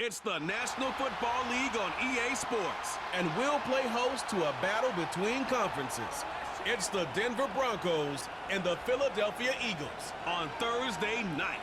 It's the National Football League on EA Sports, and we'll play host to a battle between conferences. It's the Denver Broncos and the Philadelphia Eagles on Thursday night.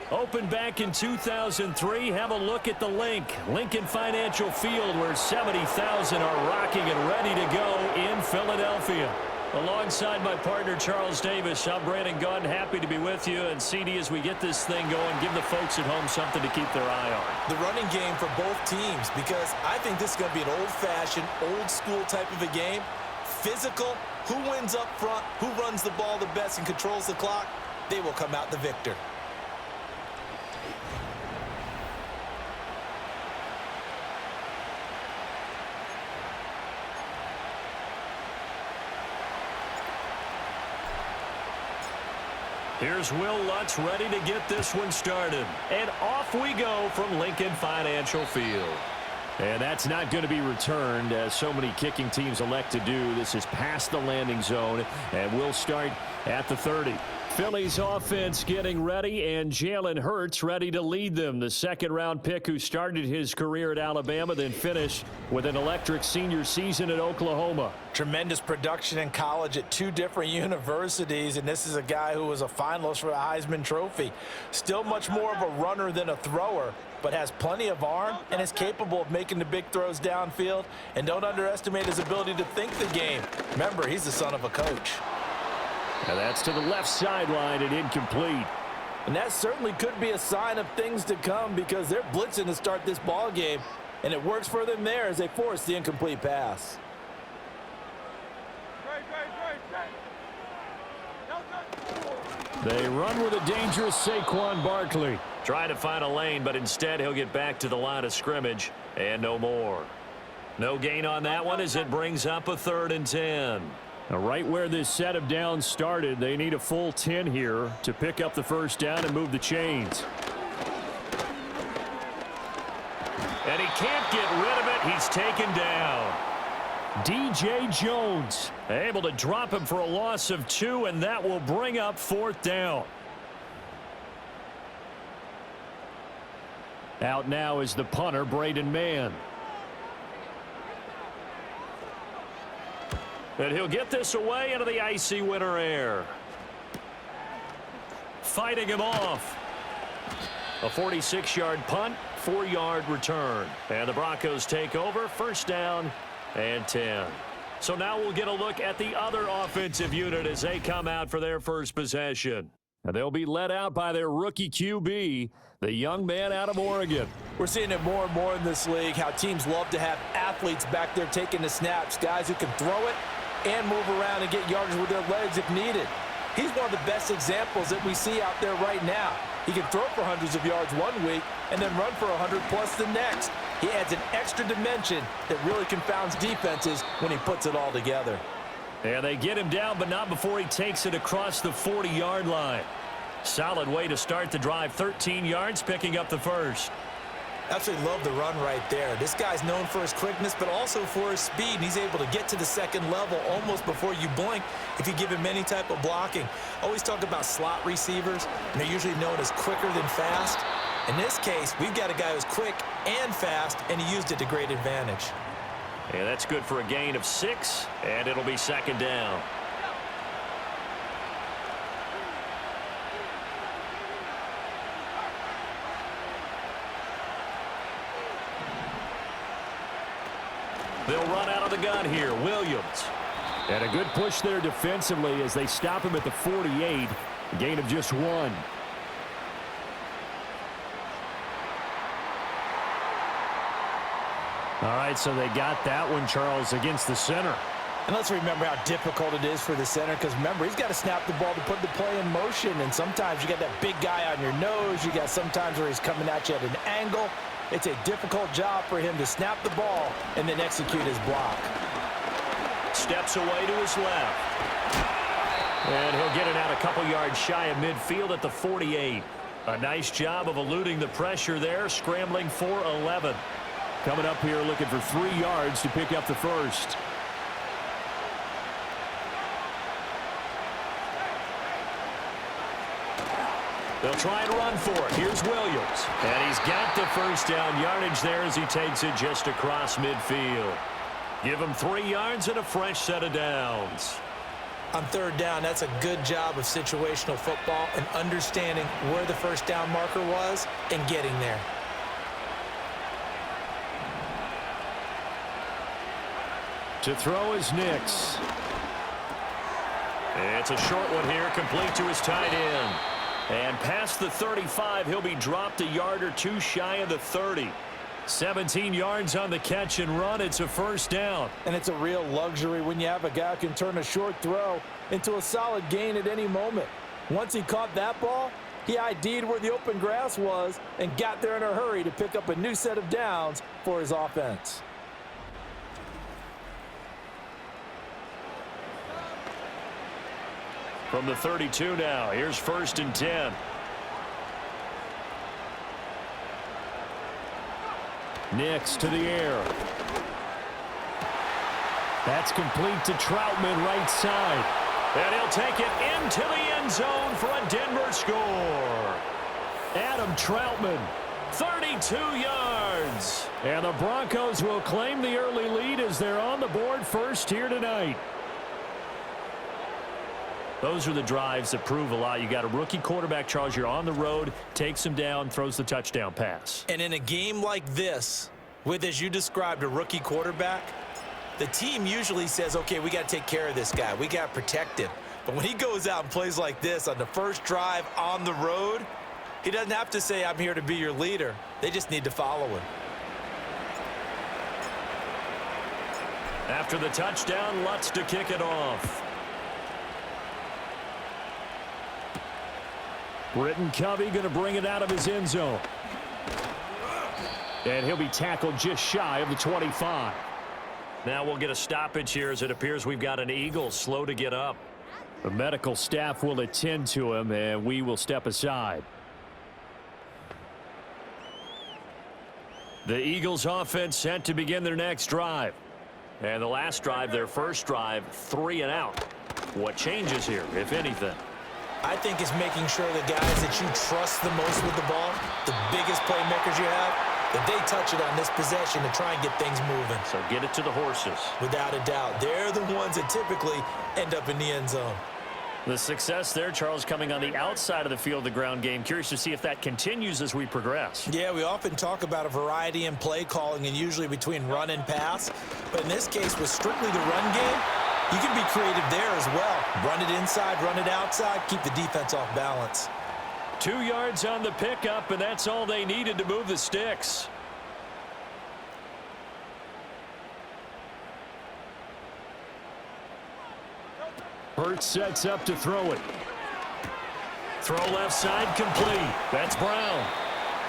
Opened back in 2003, have a look at the Lincoln Financial Field, where 70,000 are rocking and ready to go in Philadelphia. Alongside my partner, Charles Davis, I'm Brandon Gunn, happy to be with you. And CD, as we get this thing going, give the folks at home something to keep their eye on. The running game for both teams, because I think this is going to be an old-fashioned, old-school type of a game. Physical, who wins up front, who runs the ball the best and controls the clock, they will come out the victor. Here's Will Lutz ready to get this one started. And off we go from Lincoln Financial Field. And that's not going to be returned, as so many kicking teams elect to do. This is past the landing zone, and we'll start at the 30. Philly's offense getting ready, and Jalen Hurts ready to lead them. The second-round pick who started his career at Alabama, then finished with an electric senior season at Oklahoma. Tremendous production in college at two different universities, and this is a guy who was a finalist for the Heisman Trophy. Still much more of a runner than a thrower, but has plenty of arm and is capable of making the big throws downfield. And don't underestimate his ability to think the game. Remember, he's the son of a coach. And that's to the left sideline and incomplete. And that certainly could be a sign of things to come, because they're blitzing to start this ball game, and it works for them there as they force the incomplete pass. They run with a dangerous Saquon Barkley. Trying to find a lane, but instead he'll get back to the line of scrimmage and no more. No gain on that one as it brings up a 3rd and 10. Now, right where this set of downs started, they need a full 10 here to pick up the first down and move the chains. And he can't get rid of it. He's taken down. DJ Jones able to drop him for a loss of 2, and that will bring up 4th down. Out now is the punter, Braden Mann. And he'll get this away into the icy winter air. Fighting him off. A 46-yard punt, 4-yard return. And the Broncos take over, 1st down and 10. So now we'll get a look at the other offensive unit as they come out for their first possession. And they'll be led out by their rookie QB, the young man out of Oregon. We're seeing it more and more in this league, how teams love to have athletes back there taking the snaps, guys who can throw it and move around and get yardage with their legs if needed. He's one of the best examples that we see out there right now. He can throw for hundreds of yards one week and then run for 100+ the next. He adds an extra dimension that really confounds defenses when he puts it all together. And they get him down, but not before he takes it across the 40-yard line. Solid way to start the drive, 13 yards, picking up the first. Absolutely love the run right there. This guy's known for his quickness, but also for his speed. He's able to get to the second level almost before you blink if you give him any type of blocking. Always talk about slot receivers, and they're usually known as quicker than fast. In this case, we've got a guy who's quick and fast, and he used it to great advantage. And that's good for a gain of 6, and it'll be 2nd down. They'll run out of the gun here. Williams. And a good push there defensively as they stop him at the 48. A gain of just 1. All right, so they got that one, Charles, against the center. And let's remember how difficult it is for the center, because remember, he's got to snap the ball to put the play in motion, and sometimes you got that big guy on your nose. You got sometimes where he's coming at you at an angle. It's a difficult job for him to snap the ball and then execute his block. Steps away to his left. And he'll get it out a couple yards shy of midfield at the 48. A nice job of eluding the pressure there, scrambling for 11. Coming up here looking for 3 yards to pick up the first. They'll try and run for it. Here's Williams. And he's got the first down yardage there as he takes it just across midfield. Give him 3 yards and a fresh set of downs. On third down, that's a good job of situational football and understanding where the first down marker was and getting there. To throw is Nix. It's a short one here, complete to his tight end. And past the 35, he'll be dropped a yard or 2 shy of the 30. 17 yards on the catch and run. It's a first down. And it's a real luxury when you have a guy who can turn a short throw into a solid gain at any moment. Once he caught that ball, he ID'd where the open grass was and got there in a hurry to pick up a new set of downs for his offense. From the 32 now, here's 1st and 10. Nix to the air. That's complete to Troutman, right side. And he'll take it into the end zone for a Denver score. Adam Troutman, 32 yards. And the Broncos will claim the early lead as they're on the board first here tonight. Those are the drives that prove a lot. You got a rookie quarterback, Charles. You're on the road, takes him down, throws the touchdown pass. And in a game like this, with, as you described, a rookie quarterback, the team usually says, okay, we got to take care of this guy. We got to protect him. But when he goes out and plays like this on the first drive on the road, he doesn't have to say, I'm here to be your leader. They just need to follow him. After the touchdown, Lutz to kick it off. Britton Covey going to bring it out of his end zone. And he'll be tackled just shy of the 25. Now we'll get a stoppage here as it appears we've got an Eagle slow to get up. The medical staff will attend to him, and we will step aside. The Eagles offense set to begin their next drive. And the last drive, their first drive, 3 and out. What changes here, if anything? I think it's making sure the guys that you trust the most with the ball, the biggest playmakers you have, that they touch it on this possession to try and get things moving. So get it to the horses. Without a doubt. They're the ones that typically end up in the end zone. The success there, Charles, coming on the outside of the field, the ground game. Curious to see if that continues as we progress. Yeah, we often talk about a variety in play calling and usually between run and pass. But in this case, with strictly the run game, you can be creative there as well. Run it inside, run it outside, keep the defense off balance. 2 yards on the pickup, and that's all they needed to move the sticks. Hurts sets up to throw it. Throw left side complete. That's Brown.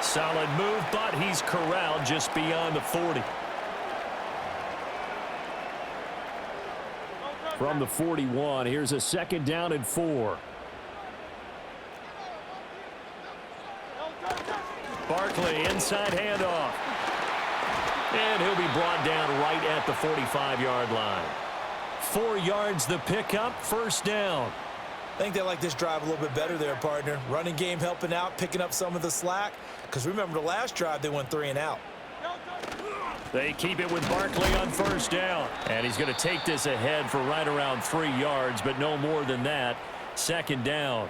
Solid move, but he's corralled just beyond the 40. From the 41, here's a 2nd down and 4. Barkley, inside handoff. And he'll be brought down right at the 45-yard line. 4 yards the pickup, first down. I think they like this drive a little bit better there, partner. Running game helping out, picking up some of the slack. Because remember, the last drive, they went 3 and out. They keep it with Barkley on first down. And he's going to take this ahead for right around 3 yards, but no more than that. 2nd down.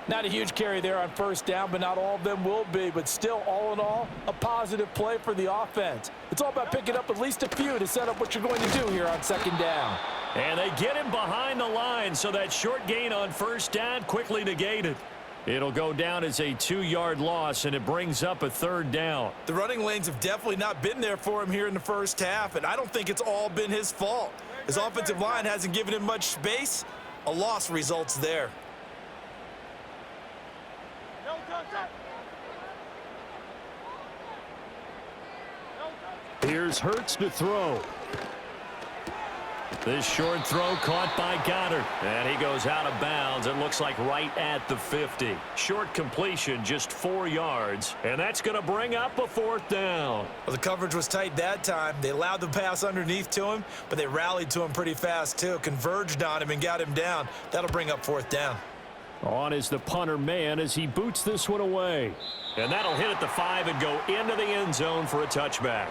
Not a huge carry there on first down, but not all of them will be. But still, all in all, a positive play for the offense. It's all about picking up at least a few to set up what you're going to do here on 2nd down. And they get him behind the line, so that short gain on first down quickly negated. It'll go down as a 2-yard loss, and it brings up a 3rd down. The running lanes have definitely not been there for him here in the first half, and I don't think it's all been his fault. His offensive line hasn't given him much space. A loss results there. Here's Hurts to throw. This short throw caught by Goddard. And he goes out of bounds. It looks like right at the 50. Short completion, just 4 yards. And that's going to bring up a 4th down. Well, the coverage was tight that time. They allowed the pass underneath to him, but they rallied to him pretty fast, too. Converged on him and got him down. That'll bring up 4th down. On is the punter man as he boots this one away. And that'll hit at the 5 and go into the end zone for a touchback.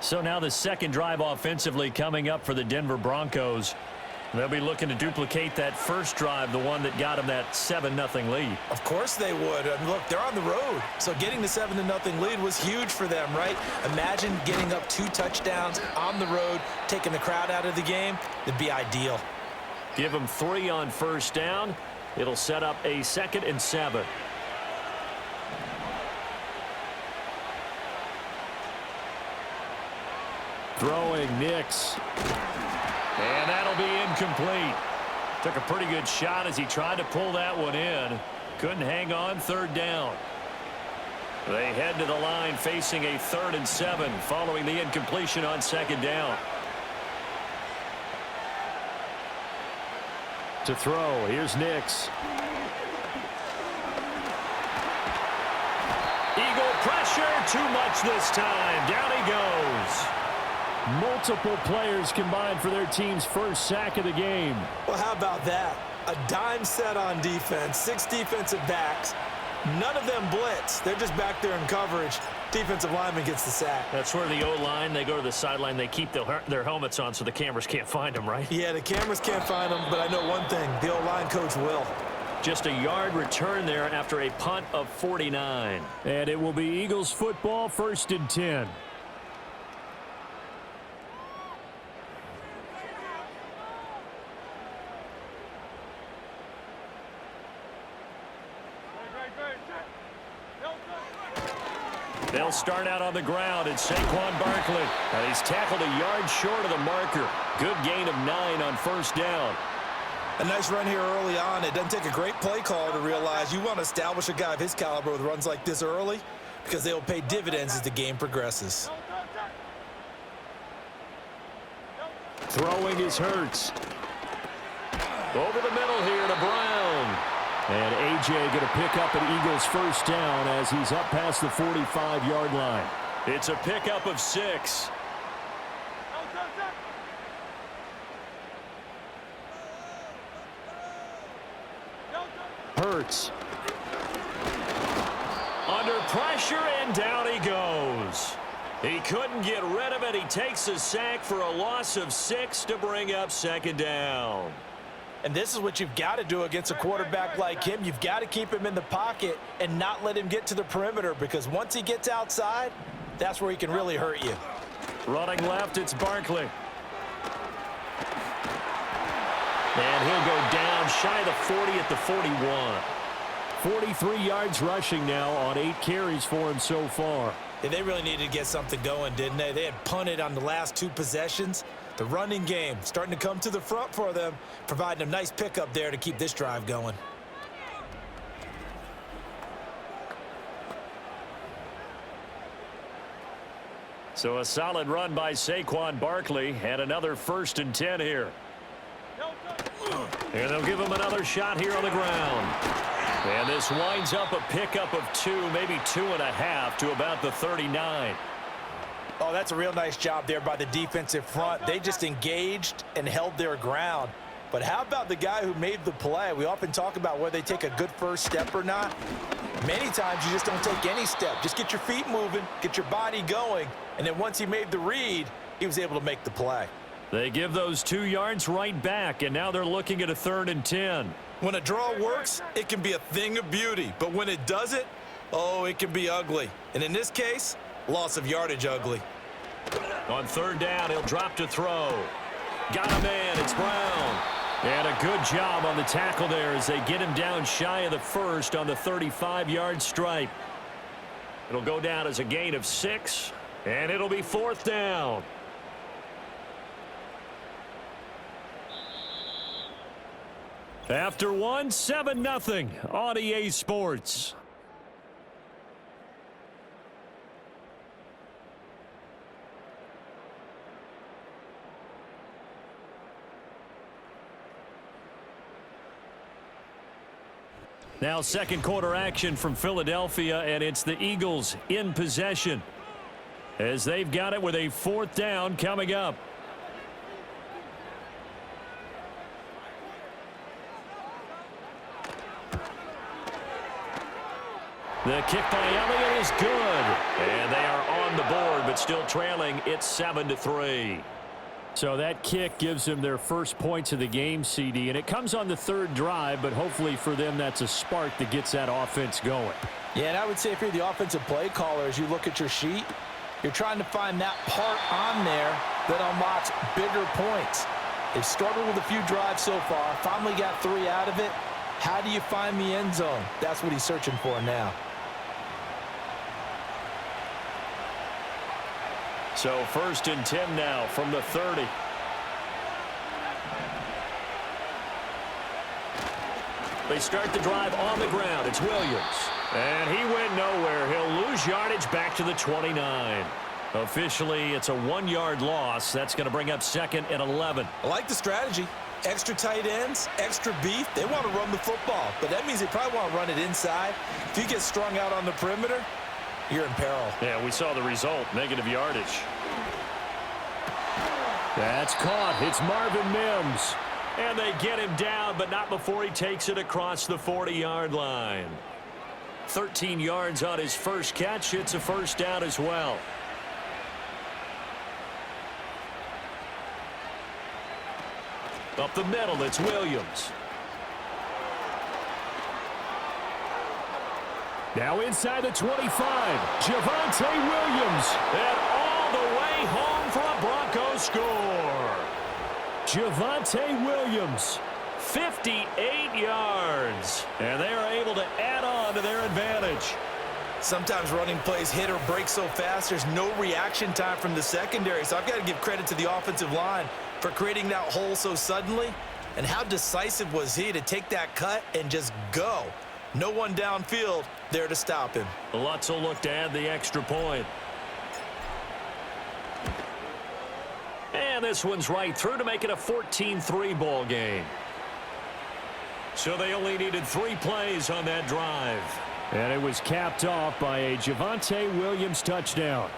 So now the second drive offensively coming up for the Denver Broncos. They'll be looking to duplicate that first drive, the one that got them that 7-0 lead. Of course they would. I mean, look, they're on the road. So getting the 7-0 lead was huge for them, right? Imagine getting up 2 touchdowns on the road, taking the crowd out of the game. It'd be ideal. Give them 3 on first down. It'll set up a 2nd and 7. Throwing Nix. And that'll be incomplete. Took a pretty good shot as he tried to pull that one in. Couldn't hang on 3rd down. They head to the line facing a 3rd and 7 following the incompletion on 2nd down. To throw, here's Nix. Eagle pressure, too much this time. Down he goes. Multiple players combined for their team's first sack of the game. Well, how about that? A dime set on defense, 6 defensive backs. None of them blitz. They're just back there in coverage. Defensive lineman gets the sack. That's where the O-line, they go to the sideline, they keep their helmets on so the cameras can't find them, right? Yeah, the cameras can't find them, but I know one thing. The O-line coach will. Just a yard return there after a punt of 49. And it will be Eagles football, 1st and 10. They'll start out on the ground. It's Saquon Barkley. And he's tackled a yard short of the marker. Good gain of 9 on first down. A nice run here early on. It doesn't take a great play call to realize you want to establish a guy of his caliber with runs like this early because they will pay dividends as the game progresses. Throwing is Hurts. Over the middle here to Brown. And A.J. going to pick up an Eagles first down as he's up past the 45-yard line. It's a pickup of 6. Hurts. Under pressure, and down he goes. He couldn't get rid of it. He takes a sack for a loss of 6 to bring up 2nd down. And this is what you've got to do against a quarterback like him. You've got to keep him in the pocket and not let him get to the perimeter, because once he gets outside, that's where he can really hurt you. Running left, it's Barkley. And he'll go down shy of the 40 at the 41. 43 yards rushing now on 8 carries for him so far. Yeah, they really needed to get something going, didn't they? They had punted on the last 2 possessions. The running game starting to come to the front for them, providing a nice pickup there to keep this drive going. So a solid run by Saquon Barkley, and another 1st and 10 here. And they'll give him another shot here on the ground. And this winds up a pickup of 2, maybe 2.5 to about the 39. Oh, that's a real nice job there by the defensive front. They just engaged and held their ground. But how about the guy who made the play? We often talk about whether they take a good first step or not. Many times you just don't take any step. Just get your feet moving, get your body going, and then once he made the read, he was able to make the play. They give those 2 yards right back, and now they're looking at a 3rd and 10. When a draw works, it can be a thing of beauty. But when it doesn't, oh, it can be ugly. And in this case, loss of yardage ugly. On 3rd down, he'll drop to throw. Got a man, it's Brown. And a good job on the tackle there as they get him down shy of the 1st on the 35-yard stripe. It'll go down as a gain of 6, and it'll be 4th down. After 1, 7-0 on EA Sports. Now 2nd quarter action from Philadelphia, and it's the Eagles in possession as they've got it with a 4th down coming up. The kick by Elliott is good. And they are on the board, but still trailing. It's 7-3. So that kick gives them their first points of the game, CD. And it comes on the third drive, but hopefully for them that's a spark that gets that offense going. Yeah, and I would say if you're the offensive play caller, as you look at your sheet, you're trying to find that part on there that unlocks bigger points. They've struggled with a few drives so far, finally got 3 out of it. How do you find the end zone? That's what he's searching for now. So 1st and 10 now from the 30. They start the drive on the ground. It's Williams. And he went nowhere. He'll lose yardage back to the 29. Officially, it's a 1-yard loss. That's going to bring up 2nd and 11. I like the strategy. Extra tight ends, extra beef. They want to run the football, but that means they probably want to run it inside. If you get strung out on the perimeter, you're in peril. Yeah, we saw the result, negative yardage. That's caught. It's Marvin Mims. And they get him down, but not before he takes it across the 40-yard line. 13 yards on his first catch. It's a first down as well. Up the middle, it's Williams. Now inside the 25, Javonte Williams. And all the way home for a Broncos score. Javonte Williams, 58 yards. And they are able to add on to their advantage. Sometimes running plays hit or break so fast, there's no reaction time from the secondary. So I've got to give credit to the offensive line for creating that hole so suddenly. And how decisive was he to take that cut and just go? No one downfield there to stop him. Lutz will look to add the extra point. And this one's right through to make it a 14-3 ball game. So they only needed 3 plays on that drive. And it was capped off by a Javonte Williams touchdown.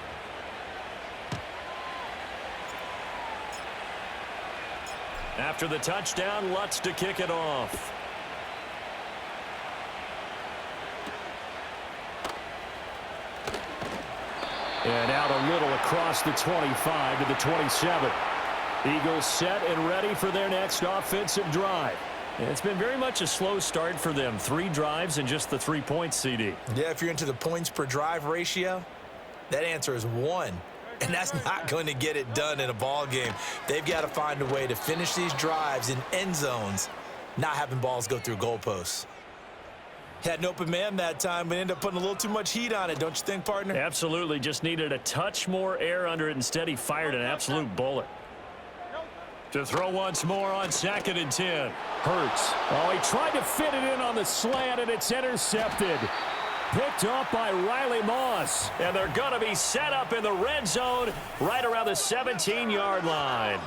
After the touchdown, Lutz to kick it off. And out a little across the 25 to the 27. Eagles set and ready for their next offensive drive. And it's been very much a slow start for them. 3 drives and just the 3 points, CD. Yeah, if you're into the points per drive ratio, that answer is 1. And that's not going to get it done in a ball game. They've got to find a way to finish these drives in end zones, not having balls go through goalposts. Had an open man that time, but ended up putting a little too much heat on it, don't you think, partner? Absolutely. Just needed a touch more air under it. Instead, he fired an absolute bullet. To throw once more on 2nd and 10. Hurts. Oh, he tried to fit it in on the slant, and it's intercepted. Picked off by Riley Moss. And they're going to be set up in the red zone right around the 17-yard line.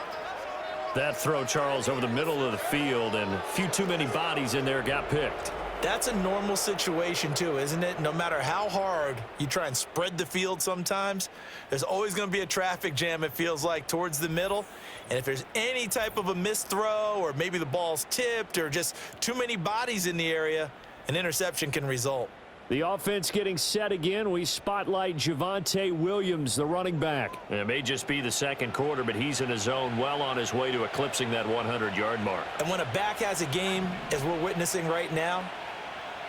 That throw, Charles, over the middle of the field, and a few too many bodies in there got picked. That's a normal situation, too, isn't it? No matter how hard you try and spread the field sometimes, there's always going to be a traffic jam, it feels like, towards the middle. And if there's any type of a missed throw or maybe the ball's tipped or just too many bodies in the area, an interception can result. The offense getting set again. We spotlight Javonte Williams, the running back. It may just be the second quarter, but he's in his zone, well on his way to eclipsing that 100-yard mark. And when a back has a game, as we're witnessing right now,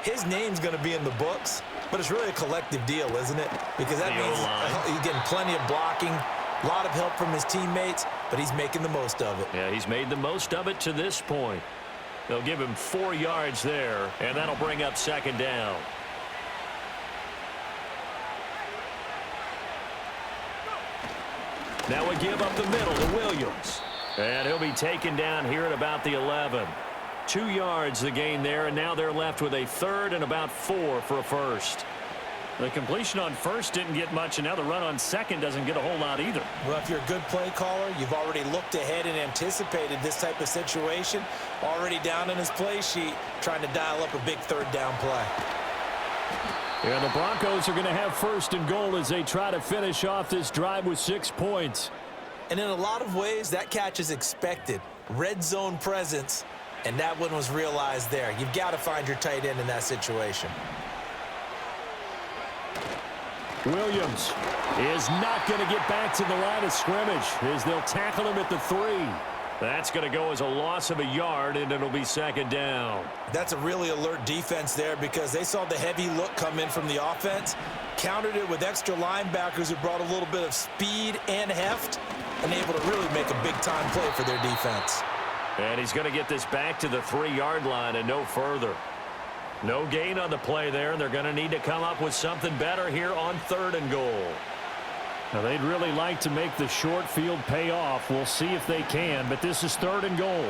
his name's going to be in the books, but it's really a collective deal, isn't it? Because that means he's getting plenty of blocking, a lot of help from his teammates, but he's making the most of it. Yeah, he's made the most of it to this point. They'll give him 4 yards there, and that'll bring up 2nd down. Now we give up the middle to Williams. And he'll be taken down here at about the 11. 2 yards the gain there, and now they're left with a 3rd and about 4 for a first. The completion on first didn't get much, and now the run on second doesn't get a whole lot either. Well, if you're a good play caller, you've already looked ahead and anticipated this type of situation. Already down in his play sheet, trying to dial up a big 3rd down play. And the Broncos are going to have 1st and goal as they try to finish off this drive with 6 points. And in a lot of ways, that catch is expected. Red zone presence, and that one was realized there. You've got to find your tight end in that situation. Williams is not going to get back to the line of scrimmage as they'll tackle him at the 3. That's going to go as a loss of a yard, and it'll be second down. That's a really alert defense there because they saw the heavy look come in from the offense, countered it with extra linebackers who brought a little bit of speed and heft, and able to really make a big-time play for their defense. And he's going to get this back to the 3-yard line and no further. No gain on the play there, and they're going to need to come up with something better here on 3rd and goal. Now, they'd really like to make the short field pay off. We'll see if they can, but this is 3rd and goal.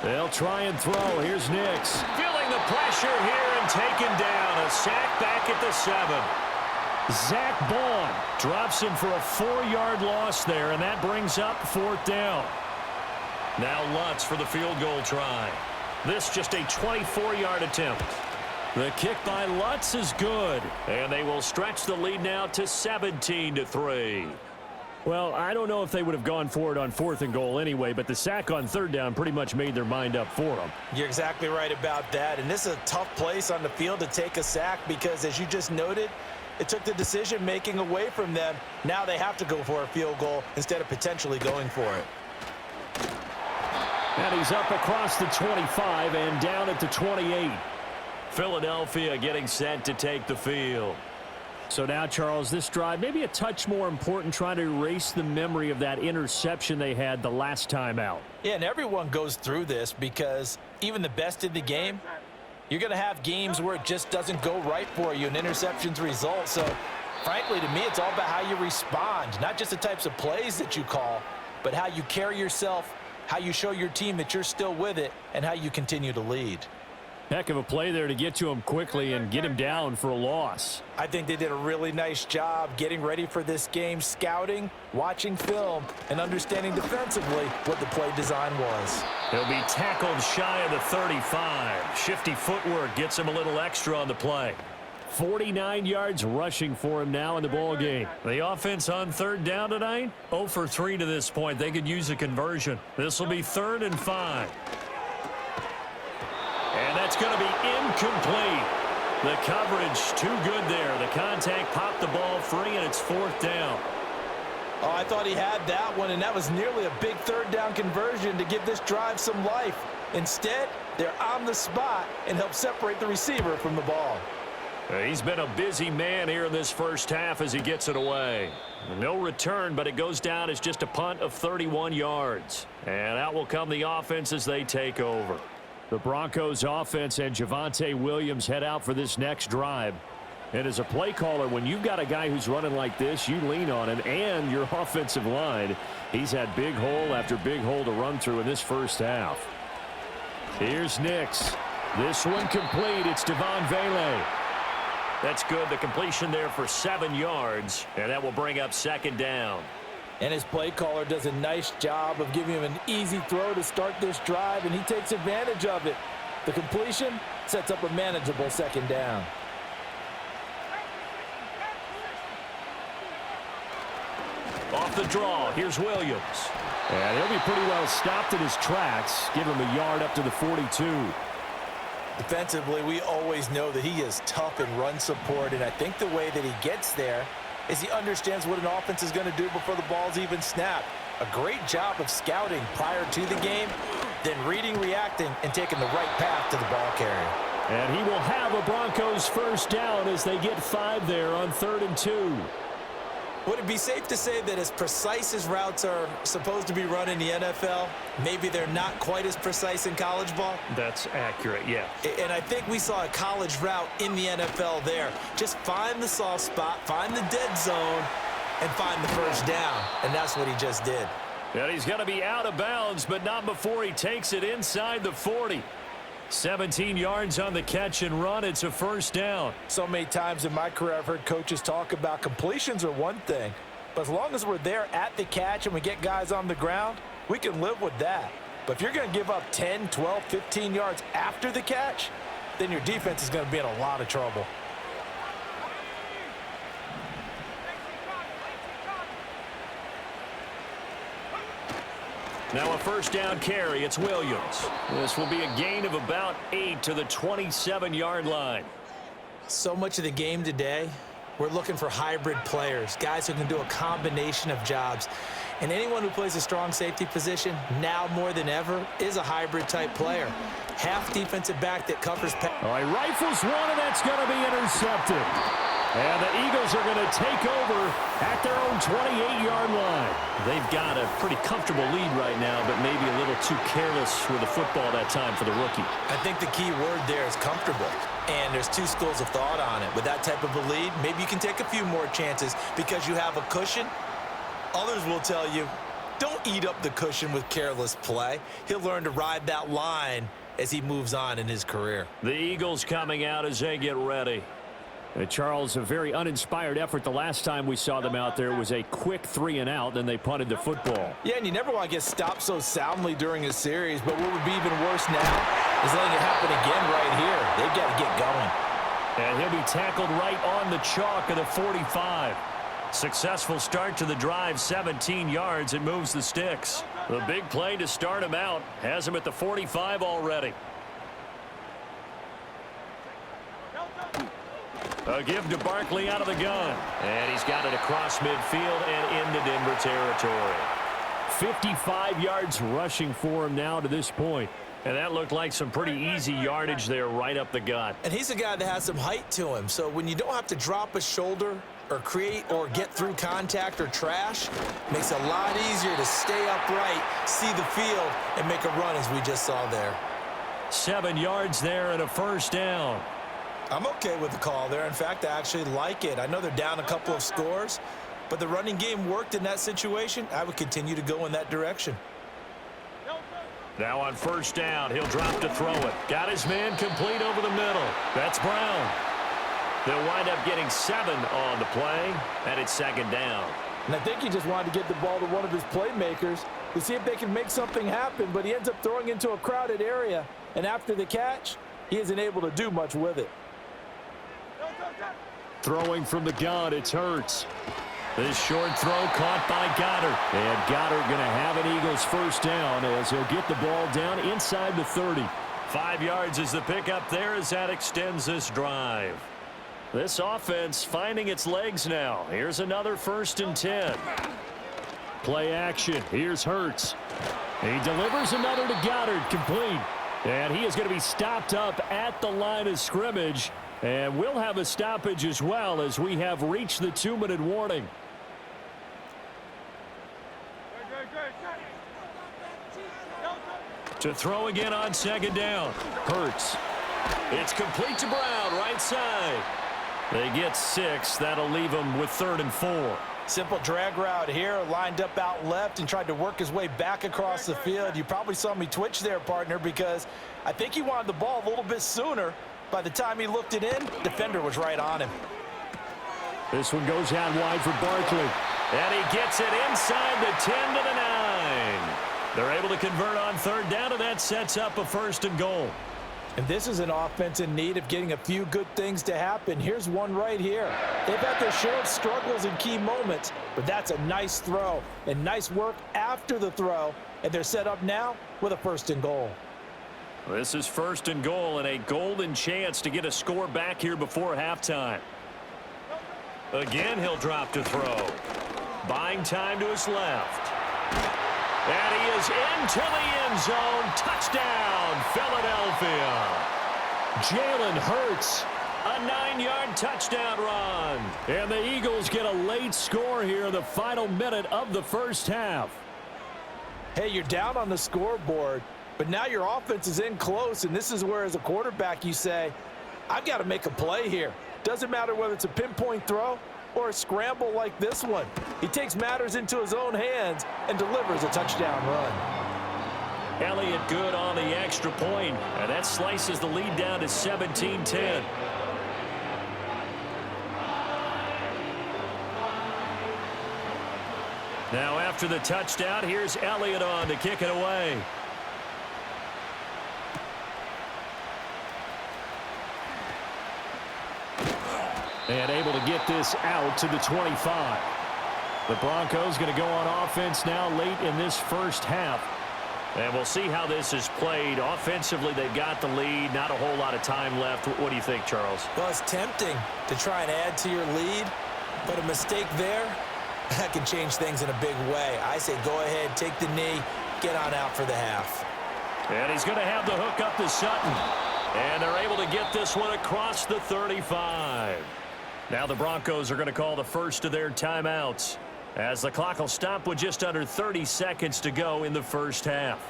They'll try and throw. Here's Nix. Feeling the pressure here and taken down. A sack back at the 7. Zach Bond drops him for a 4-yard loss there, and that brings up 4th down. Now Lutz for the field goal try. This just a 24-yard attempt. The kick by Lutz is good, and they will stretch the lead now to 17-3. Well, I don't know if they would have gone for it on 4th and goal anyway, but the sack on 3rd down pretty much made their mind up for them. You're exactly right about that, and this is a tough place on the field to take a sack because, as you just noted, it took the decision-making away from them. Now they have to go for a field goal instead of potentially going for it. And he's up across the 25 and down at the 28. Philadelphia getting set to take the field. So now, Charles, this drive maybe a touch more important, trying to erase the memory of that interception they had the last time out. Yeah, and everyone goes through this because even the best in the game, you're going to have games where it just doesn't go right for you and interceptions result. So, frankly, to me, it's all about how you respond, not just the types of plays that you call, but how you carry yourself, how you show your team that you're still with it, and how you continue to lead. Heck of a play there to get to him quickly and get him down for a loss. I think they did a really nice job getting ready for this game, scouting, watching film, and understanding defensively what the play design was. He'll be tackled shy of the 35. Shifty footwork gets him a little extra on the play. 49 yards rushing for him now in the ball game. The offense on 3rd down tonight, 0 for 3 to this point. They could use a conversion. This will be 3rd and 5. And that's going to be incomplete. The coverage too good there. The contact popped the ball free, and it's 4th down. Oh, I thought he had that one, and that was nearly a big 3rd down conversion to give this drive some life. Instead, they're on the spot and help separate the receiver from the ball. He's been a busy man here in this first half as he gets it away. No return, but it goes down as just a punt of 31 yards. And out will come the offense as they take over. The Broncos offense and Javonte Williams head out for this next drive. And as a play caller, when you've got a guy who's running like this, you lean on him and your offensive line. He's had big hole after big hole to run through in this first half. Here's Nix. This one complete. It's Devon Vele. That's good. The completion there for 7 yards, and that will bring up 2nd down. And his play caller does a nice job of giving him an easy throw to start this drive, and he takes advantage of it. The completion sets up a manageable 2nd down. Off the draw, here's Williams. And he'll be pretty well stopped in his tracks. Give him a yard up to the 42. Defensively, we always know that he is tough in run support, and I think the way that he gets there is he understands what an offense is going to do before the ball's even snapped. A great job of scouting prior to the game, then reading, reacting, and taking the right path to the ball carrier. And he will have a Broncos 1st down as they get 5 there on 3rd and 2. Would it be safe to say that as precise as routes are supposed to be run in the NFL, maybe they're not quite as precise in college ball? That's accurate, yeah. And I think we saw a college route in the NFL there. Just find the soft spot, find the dead zone, and find the 1st down. And that's what he just did. And he's going to be out of bounds, but not before he takes it inside the 40. 17 yards on the catch and run. It's a 1st down. So many times in my career I've heard coaches talk about completions are one thing, but as long as we're there at the catch and we get guys on the ground, we can live with that. But if you're going to give up 10, 12, 15 yards after the catch, then your defense is going to be in a lot of trouble. Now a first down carry. It's Williams. This will be a gain of about 8 to the 27-yard line. So much of the game today, we're looking for hybrid players, guys who can do a combination of jobs. And anyone who plays a strong safety position, now more than ever, is a hybrid-type player. Half defensive back that covers. All right, rifles one, and that's going to be intercepted. And the Eagles are going to take over at their own 28-yard line. They've got a pretty comfortable lead right now, but maybe a little too careless with the football that time for the rookie. I think the key word there is comfortable. And there's two schools of thought on it. With that type of a lead, maybe you can take a few more chances because you have a cushion. Others will tell you, don't eat up the cushion with careless play. He'll learn to ride that line as he moves on in his career. The Eagles coming out as they get ready. Charles, a very uninspired effort the last time we saw them out there. It was a quick 3-and-out, then they punted the football. Yeah, and you never want to get stopped so soundly during a series, but what would be even worse now is letting it happen again right here. They've got to get going. And he'll be tackled right on the chalk of the 45. Successful start to the drive, 17 yards. It moves the sticks. The big play to start him out has him at the 45 already. A give to Barkley out of the gun. And he's got it across midfield and into Denver territory. 55 yards rushing for him now to this point. And that looked like some pretty easy yardage there right up the gut. And he's a guy that has some height to him. So when you don't have to drop a shoulder or create or get through contact or trash, makes it a lot easier to stay upright, see the field, and make a run as we just saw there. 7 yards there and a first down. I'm okay with the call there. In fact, I actually like it. I know they're down a couple of scores, but the running game worked in that situation. I would continue to go in that direction. Now on first down, he'll drop to throw it. Got his man complete over the middle. That's Brown. They'll wind up getting 7 on the play, and it's second down. And I think he just wanted to get the ball to one of his playmakers to see if they can make something happen, but he ends up throwing into a crowded area, and after the catch, he isn't able to do much with it. Throwing from the gun, it's Hurts. This short throw caught by Goddard. And Goddard going to have an Eagles first down as he'll get the ball down inside the 30. 5 yards is the pickup there as that extends this drive. This offense finding its legs now. Here's another 1st and 10. Play action. Here's Hurts. He delivers another to Goddard, complete. And he is going to be stopped up at the line of scrimmage. And we'll have a stoppage as well as we have reached the 2-minute warning. To throw again on second down. Hurts. It's complete to Brown, right side. They get 6. That'll leave them with 3rd and 4. Simple drag route here, lined up out left and tried to work his way back across the field. You probably saw me twitch there, partner, because I think he wanted the ball a little bit sooner. By the time he looked it in, defender was right on him. This one goes out wide for Barkley. And he gets it inside the 10 to the 9. They're able to convert on 3rd down, and that sets up a 1st and goal. And this is an offense in need of getting a few good things to happen. Here's one right here. They've had their share of struggles in key moments, but that's a nice throw and nice work after the throw. And they're set up now with a 1st and goal. This is 1st and goal and a golden chance to get a score back here before halftime. Again, he'll drop to throw. Buying time to his left. And he is into the end zone. Touchdown, Philadelphia. Jalen Hurts, a 9-yard touchdown run. And the Eagles get a late score here in the final minute of the first half. Hey, you're down on the scoreboard, but now your offense is in close, and this is where, as a quarterback, you say, I've got to make a play here. Doesn't matter whether it's a pinpoint throw or a scramble like this one. He takes matters into his own hands and delivers a touchdown run. Elliott good on the extra point, and that slices the lead down to 17-10. Now after the touchdown, here's Elliott on to kick it away. And able to get this out to the 25. The Broncos going to go on offense now late in this first half. And we'll see how this is played. Offensively, they've got the lead. Not a whole lot of time left. What do you think, Charles? Well, it's tempting to try and add to your lead, but a mistake there, that can change things in a big way. I say go ahead, take the knee, get on out for the half. And he's going to have the hook up to Sutton. And they're able to get this one across the 35. Now the Broncos are going to call the first of their timeouts, as the clock will stop with just under 30 seconds to go in the first half.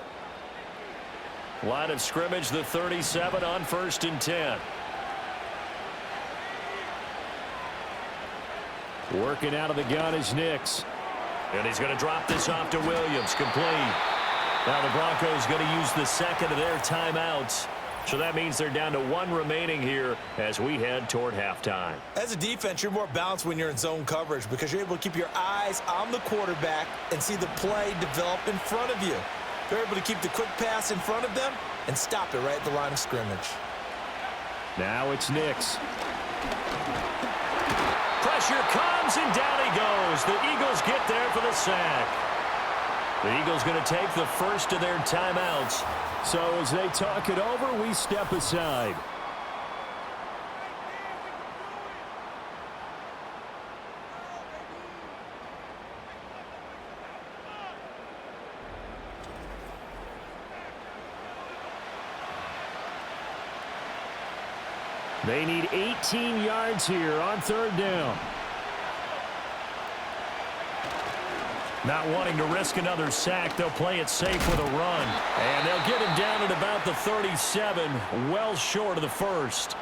Line of scrimmage, the 37 on 1st and 10. Working out of the gun is Nix. And he's going to drop this off to Williams. Complete. Now the Broncos going to use the second of their timeouts. So that means they're down to one remaining here as we head toward halftime. As a defense, you're more balanced when you're in zone coverage because you're able to keep your eyes on the quarterback and see the play develop in front of you. You're able to keep the quick pass in front of them and stop it right at the line of scrimmage. Now it's Nix. Pressure comes, and down he goes. The Eagles get there for the sack. The Eagles going to take the first of their timeouts. So as they talk it over, we step aside. They need 18 yards here on 3rd down. Not wanting to risk another sack, they'll play it safe with a run. And they'll get him down at about the 37, well short of the first.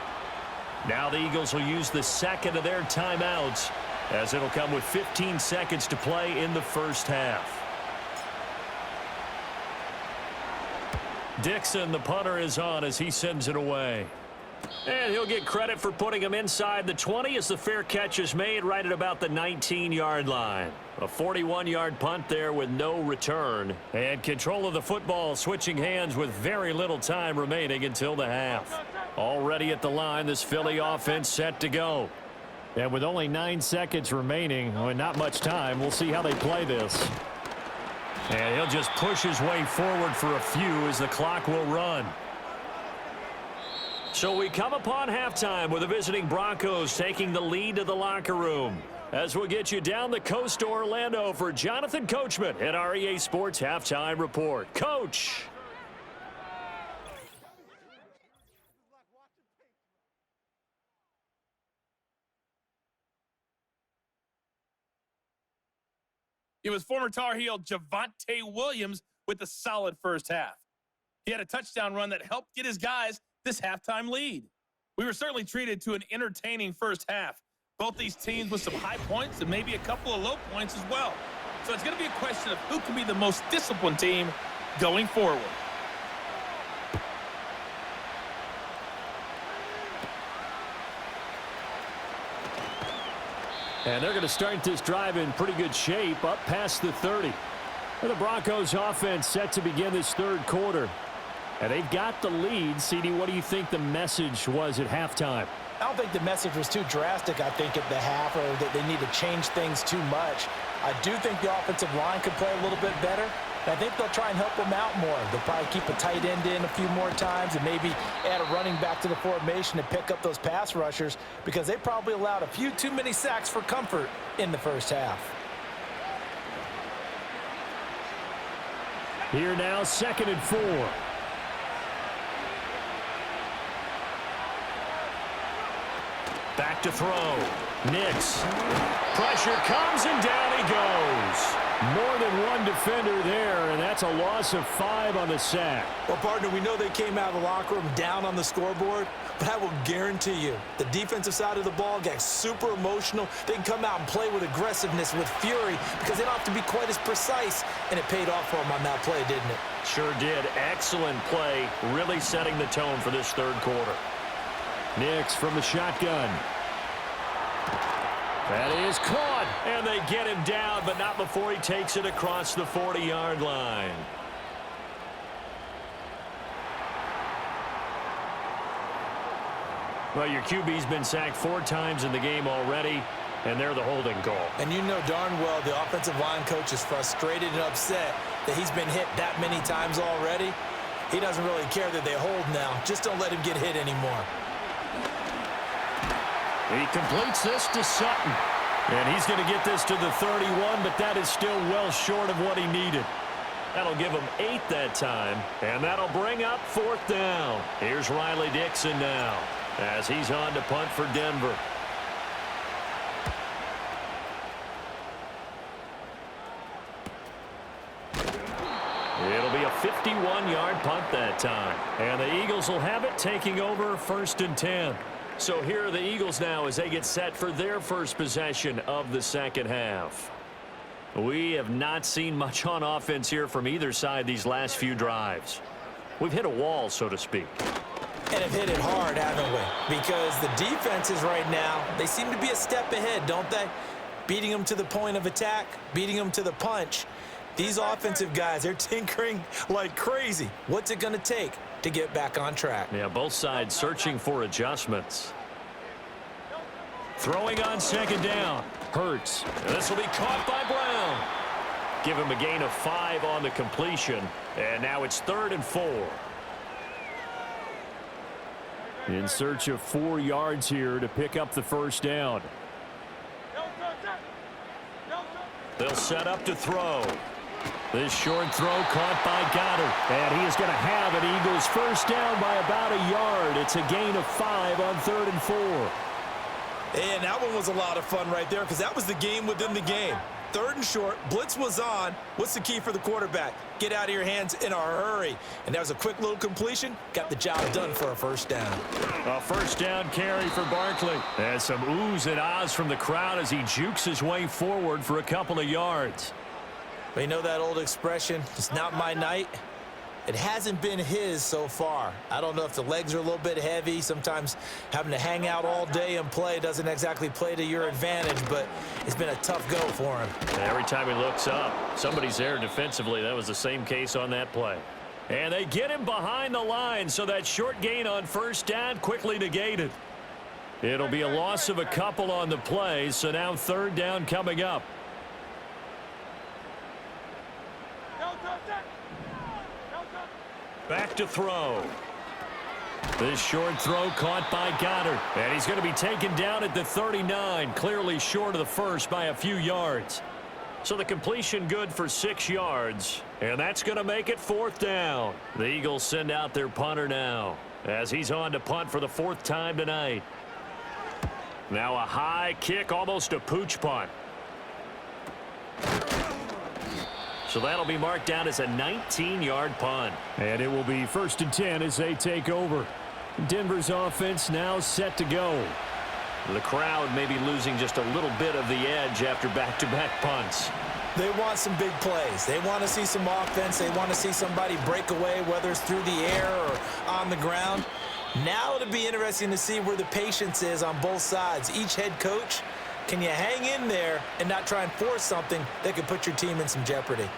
Now the Eagles will use the second of their timeouts, as it'll come with 15 seconds to play in the first half. Dixon, the punter, is on as he sends it away. And he'll get credit for putting him inside the 20 as the fair catch is made right at about the 19-yard line. A 41-yard punt there with no return. And control of the football switching hands with very little time remaining until the half. Already at the line, this Philly offense set to go. And with only 9 seconds remaining, and not much time, we'll see how they play this. And he'll just push his way forward for a few as the clock will run. So we come upon halftime with the visiting Broncos taking the lead to the locker room. As we'll get you down the coast to Orlando for Jonathan Coachman at our EA Sports Halftime Report. Coach! It was former Tar Heel Javonte Williams with a solid first half. He had a touchdown run that helped get his guys this halftime lead. We were certainly treated to an entertaining first half. Both these teams with some high points and maybe a couple of low points as well. So it's going to be a question of who can be the most disciplined team going forward. And they're going to start this drive in pretty good shape up past the 30. And the Broncos offense set to begin this third quarter. And they've got the lead. CD, what do you think the message was at halftime? I don't think the message was too drastic, I think, at the half, or that they need to change things too much. I do think the offensive line could play a little bit better. And I think they'll try and help them out more. They'll probably keep a tight end in a few more times and maybe add a running back to the formation to pick up those pass rushers because they probably allowed a few too many sacks for comfort in the first half. Here now, 2nd and 4. Back to throw. Nix. Pressure comes and down he goes. More than one defender there, and that's a loss of 5 on the sack. Well, partner, we know they came out of the locker room down on the scoreboard, but I will guarantee you the defensive side of the ball got super emotional. They can come out and play with aggressiveness, with fury, because they don't have to be quite as precise, and it paid off for them on that play, didn't it? Sure did. Excellent play, really setting the tone for this third quarter. Nix from the shotgun. That is caught, and they get him down, but not before he takes it across the 40-yard line. Well, your QB's been sacked 4 times in the game already, and they're the holding call. And you know darn well the offensive line coach is frustrated and upset that he's been hit that many times already. He doesn't really care that they hold now. Just don't let him get hit anymore. He completes this to Sutton. And he's going to get this to the 31, but that is still well short of what he needed. That'll give him 8 that time, and that'll bring up 4th down. Here's Riley Dixon now as he's on to punt for Denver. It'll be a 51-yard punt that time. And the Eagles will have it, taking over 1st and 10. So here are the Eagles now as they get set for their first possession of the second half. We have not seen much on offense here from either side these last few drives. We've hit a wall, so to speak. And have hit it hard, haven't we? Because the defenses right now, they seem to be a step ahead, don't they? Beating them to the point of attack, beating them to the punch. These offensive guys, they're tinkering like crazy. What's it going to take to get back on track? Yeah, both sides searching for adjustments. Throwing on 2nd down. Hurts. And this will be caught by Brown. Give him a gain of 5 on the completion. And now it's 3rd and 4. In search of 4 yards here to pick up the first down. They'll set up to throw. This short throw caught by Goddard. And he is going to have an Eagles first down by about a yard. It's a gain of 5 on 3rd and 4. And that one was a lot of fun right there because that was the game within the game. 3rd and short, blitz was on. What's the key for the quarterback? Get out of your hands in a hurry. And that was a quick little completion. Got the job done for a first down. A first down carry for Barkley. There's some oohs and ahs from the crowd as he jukes his way forward for a couple of yards. But you know that old expression, it's not my night? It hasn't been his so far. I don't know if the legs are a little bit heavy. Sometimes having to hang out all day and play doesn't exactly play to your advantage, but it's been a tough go for him. Every time he looks up, somebody's there defensively. That was the same case on that play. And they get him behind the line, so that short gain on first down quickly negated. It'll be a loss of a couple on the play, so now 3rd down coming up. Back to throw. This short throw caught by Goddard. And he's going to be taken down at the 39, clearly short of the first by a few yards. So the completion good for 6 yards. And that's going to make it 4th down. The Eagles send out their punter now as he's on to punt for the 4th time tonight. Now a high kick, almost a pooch punt. So that'll be marked down as a 19-yard punt. And it will be 1st and 10 as they take over. Denver's offense now set to go. The crowd may be losing just a little bit of the edge after back-to-back punts. They want some big plays. They want to see some offense. They want to see somebody break away, whether it's through the air or on the ground. Now it'll be interesting to see where the patience is on both sides. Each head coach, can you hang in there and not try and force something that could put your team in some jeopardy?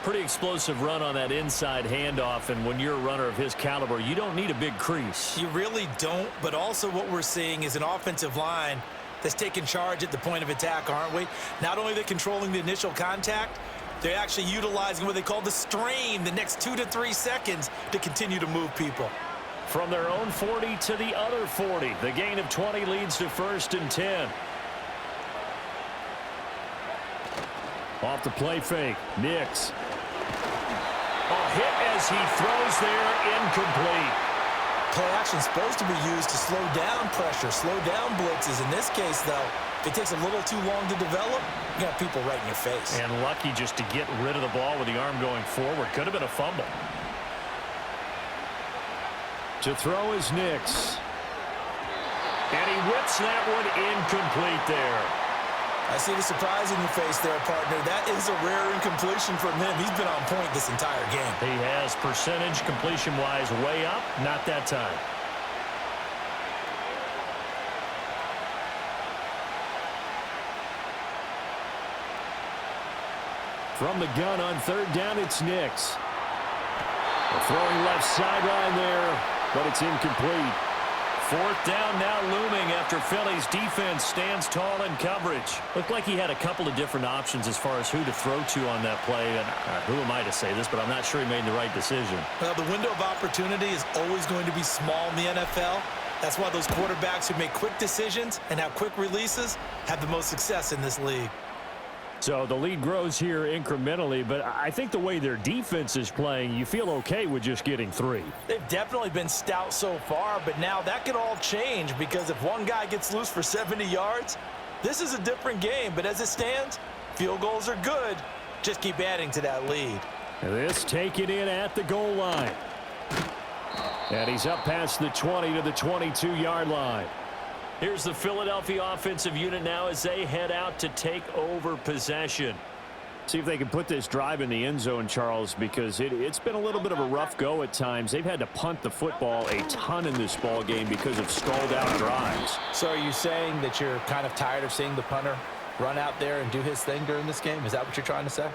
Pretty explosive run on that inside handoff, and when you're a runner of his caliber, you don't need a big crease. You really don't, but also what we're seeing is an offensive line that's taking charge at the point of attack, aren't we? Not only are they controlling the initial contact, they're actually utilizing what they call the strain, the next 2 to 3 seconds to continue to move people. From their own 40 to the other 40, the gain of 20 leads to 1st and 10. Off the play fake, Nix. A hit as he throws there, incomplete. Play action's supposed to be used to slow down pressure, slow down blitzes. In this case, though, if it takes a little too long to develop, you got people right in your face. And lucky just to get rid of the ball with the arm going forward. Could have been a fumble. To throw is Nix. And he whips that one incomplete there. I see the surprise in your face there, partner. That is a rare incompletion from him. He's been on point this entire game. He has, percentage completion-wise way up, not that time. From the gun on 3rd down, it's Nix. Throwing left sideline there, but it's incomplete. Fourth down now looming after Philly's defense stands tall in coverage. Looked like he had a couple of different options as far as who to throw to on that play. And who am I to say this, but I'm not sure he made the right decision. Well, the window of opportunity is always going to be small in the NFL. That's why those quarterbacks who make quick decisions and have quick releases have the most success in this league. So the lead grows here incrementally, but I think the way their defense is playing, you feel okay with just getting 3. They've definitely been stout so far, but now that could all change because if one guy gets loose for 70 yards, this is a different game. But as it stands, field goals are good. Just keep adding to that lead. This taken in at the goal line. And he's up past the 20 to the 22-yard line. Here's the Philadelphia offensive unit now as they head out to take over possession. See if they can put this drive in the end zone, Charles, because it's been a little bit of a rough go at times. They've had to punt the football a ton in this ball game because of stalled-out drives. So are you saying that you're kind of tired of seeing the punter run out there and do his thing during this game? Is that what you're trying to say?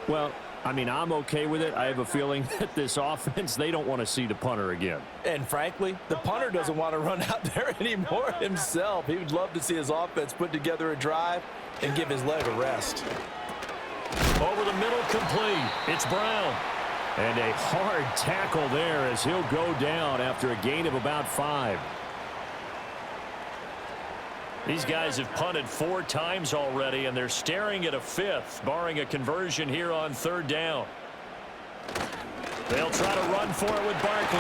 Well, I mean, I'm okay with it. I have a feeling that this offense, they don't want to see the punter again. And frankly, the punter doesn't want to run out there anymore himself. He would love to see his offense put together a drive and give his leg a rest. Over the middle, complete. It's Brown. And a hard tackle there as he'll go down after a gain of about 5. These guys have punted 4 times already, and they're staring at a 5th, barring a conversion here on 3rd down. They'll try to run for it with Barkley.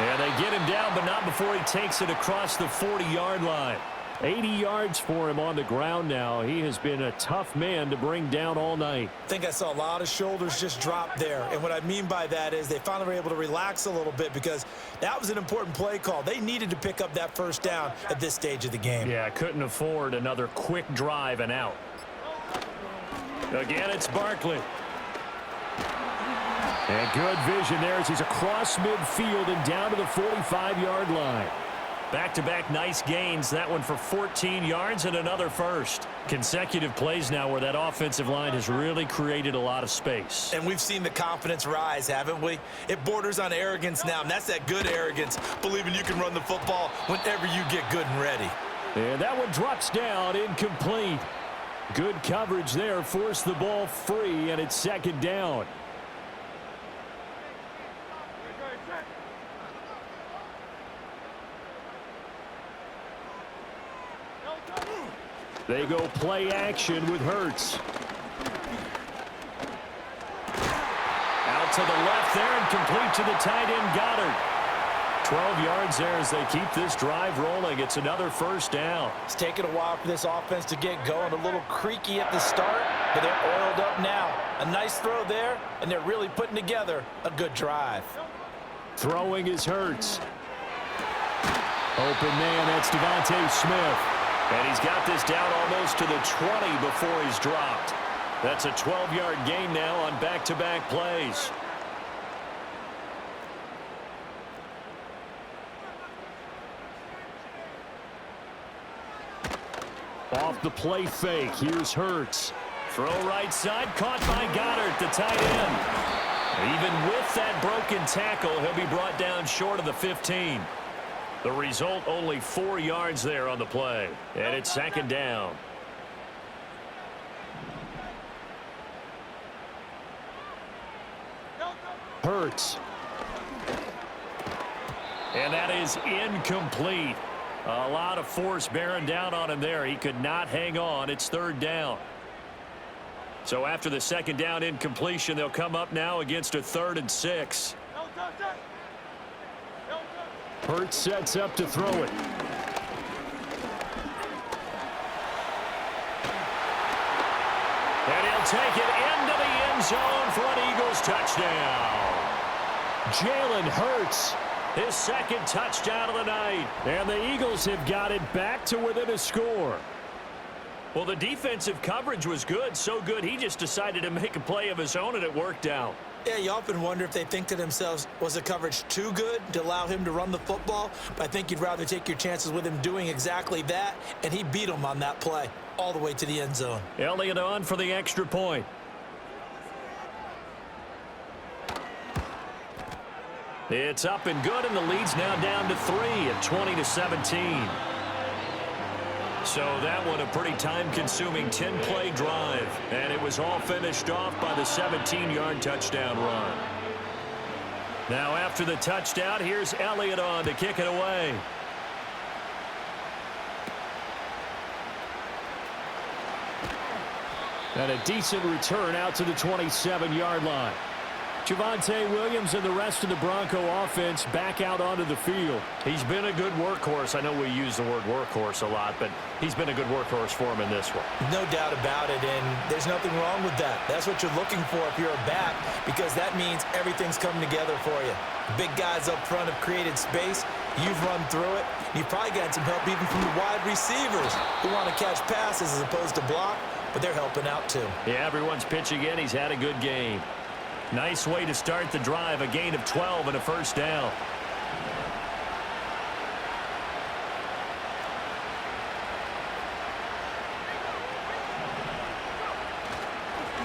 And they get him down, but not before he takes it across the 40-yard line. 80 yards for him on the ground now. He has been a tough man to bring down all night. I think I saw a lot of shoulders just drop there. And what I mean by that is they finally were able to relax a little bit because that was an important play call. They needed to pick up that first down at this stage of the game. Yeah, couldn't afford another quick drive and out. Again, it's Barkley. And good vision there as he's across midfield and down to the 45-yard line. Back-to-back nice gains. That one for 14 yards and another first. Consecutive plays now where that offensive line has really created a lot of space. And we've seen the confidence rise, haven't we? It borders on arrogance now, and that's that good arrogance, believing you can run the football whenever you get good and ready. And that one drops down, incomplete. Good coverage there, forced the ball free, and it's 2nd down. They go play action with Hurts. Out to the left there and complete to the tight end Goddard. 12 yards there as they keep this drive rolling. It's another 1st down. It's taken a while for this offense to get going. A little creaky at the start, but they're oiled up now. A nice throw there, and they're really putting together a good drive. Throwing is Hurts. Open man, that's Devontae Smith. And he's got this down almost to the 20 before he's dropped. That's a 12-yard gain now on back-to-back plays. Off the play fake, here's Hurts. Throw right side, caught by Goddard, the tight end. Even with that broken tackle, he'll be brought down short of the 15. The result, only 4 yards there on the play. And it's 2nd down. Hurts. And that is incomplete. A lot of force bearing down on him there. He could not hang on. It's 3rd down. So after the 2nd down incompletion, they'll come up now against a 3rd and 6. Hurts sets up to throw it. And he'll take it into the end zone for an Eagles touchdown. Jalen Hurts, his 2nd touchdown of the night. And the Eagles have got it back to within a score. Well, the defensive coverage was good, so good he just decided to make a play of his own, and it worked out. Yeah, you often wonder if they think to themselves, was the coverage too good to allow him to run the football? But I think you'd rather take your chances with him doing exactly that, and he beat him on that play all the way to the end zone. Elliott on for the extra point. It's up and good, and the lead's now down to 3 at 20-17. So that one a pretty time-consuming 10-play drive, and it was all finished off by the 17-yard touchdown run. Now after the touchdown, here's Elliott on to kick it away. And a decent return out to the 27-yard line. Javonte Williams and the rest of the Bronco offense back out onto the field. He's been a good workhorse. I know we use the word workhorse a lot, but he's been a good workhorse for him in this one. No doubt about it, and there's nothing wrong with that. That's what you're looking for if you're a back, because that means everything's coming together for you. Big guys up front have created space. You've run through it. You've probably gotten some help even from the wide receivers who want to catch passes as opposed to block, but they're helping out too. Yeah, everyone's pitching in. He's had a good game. Nice way to start the drive, a gain of 12 and a first down.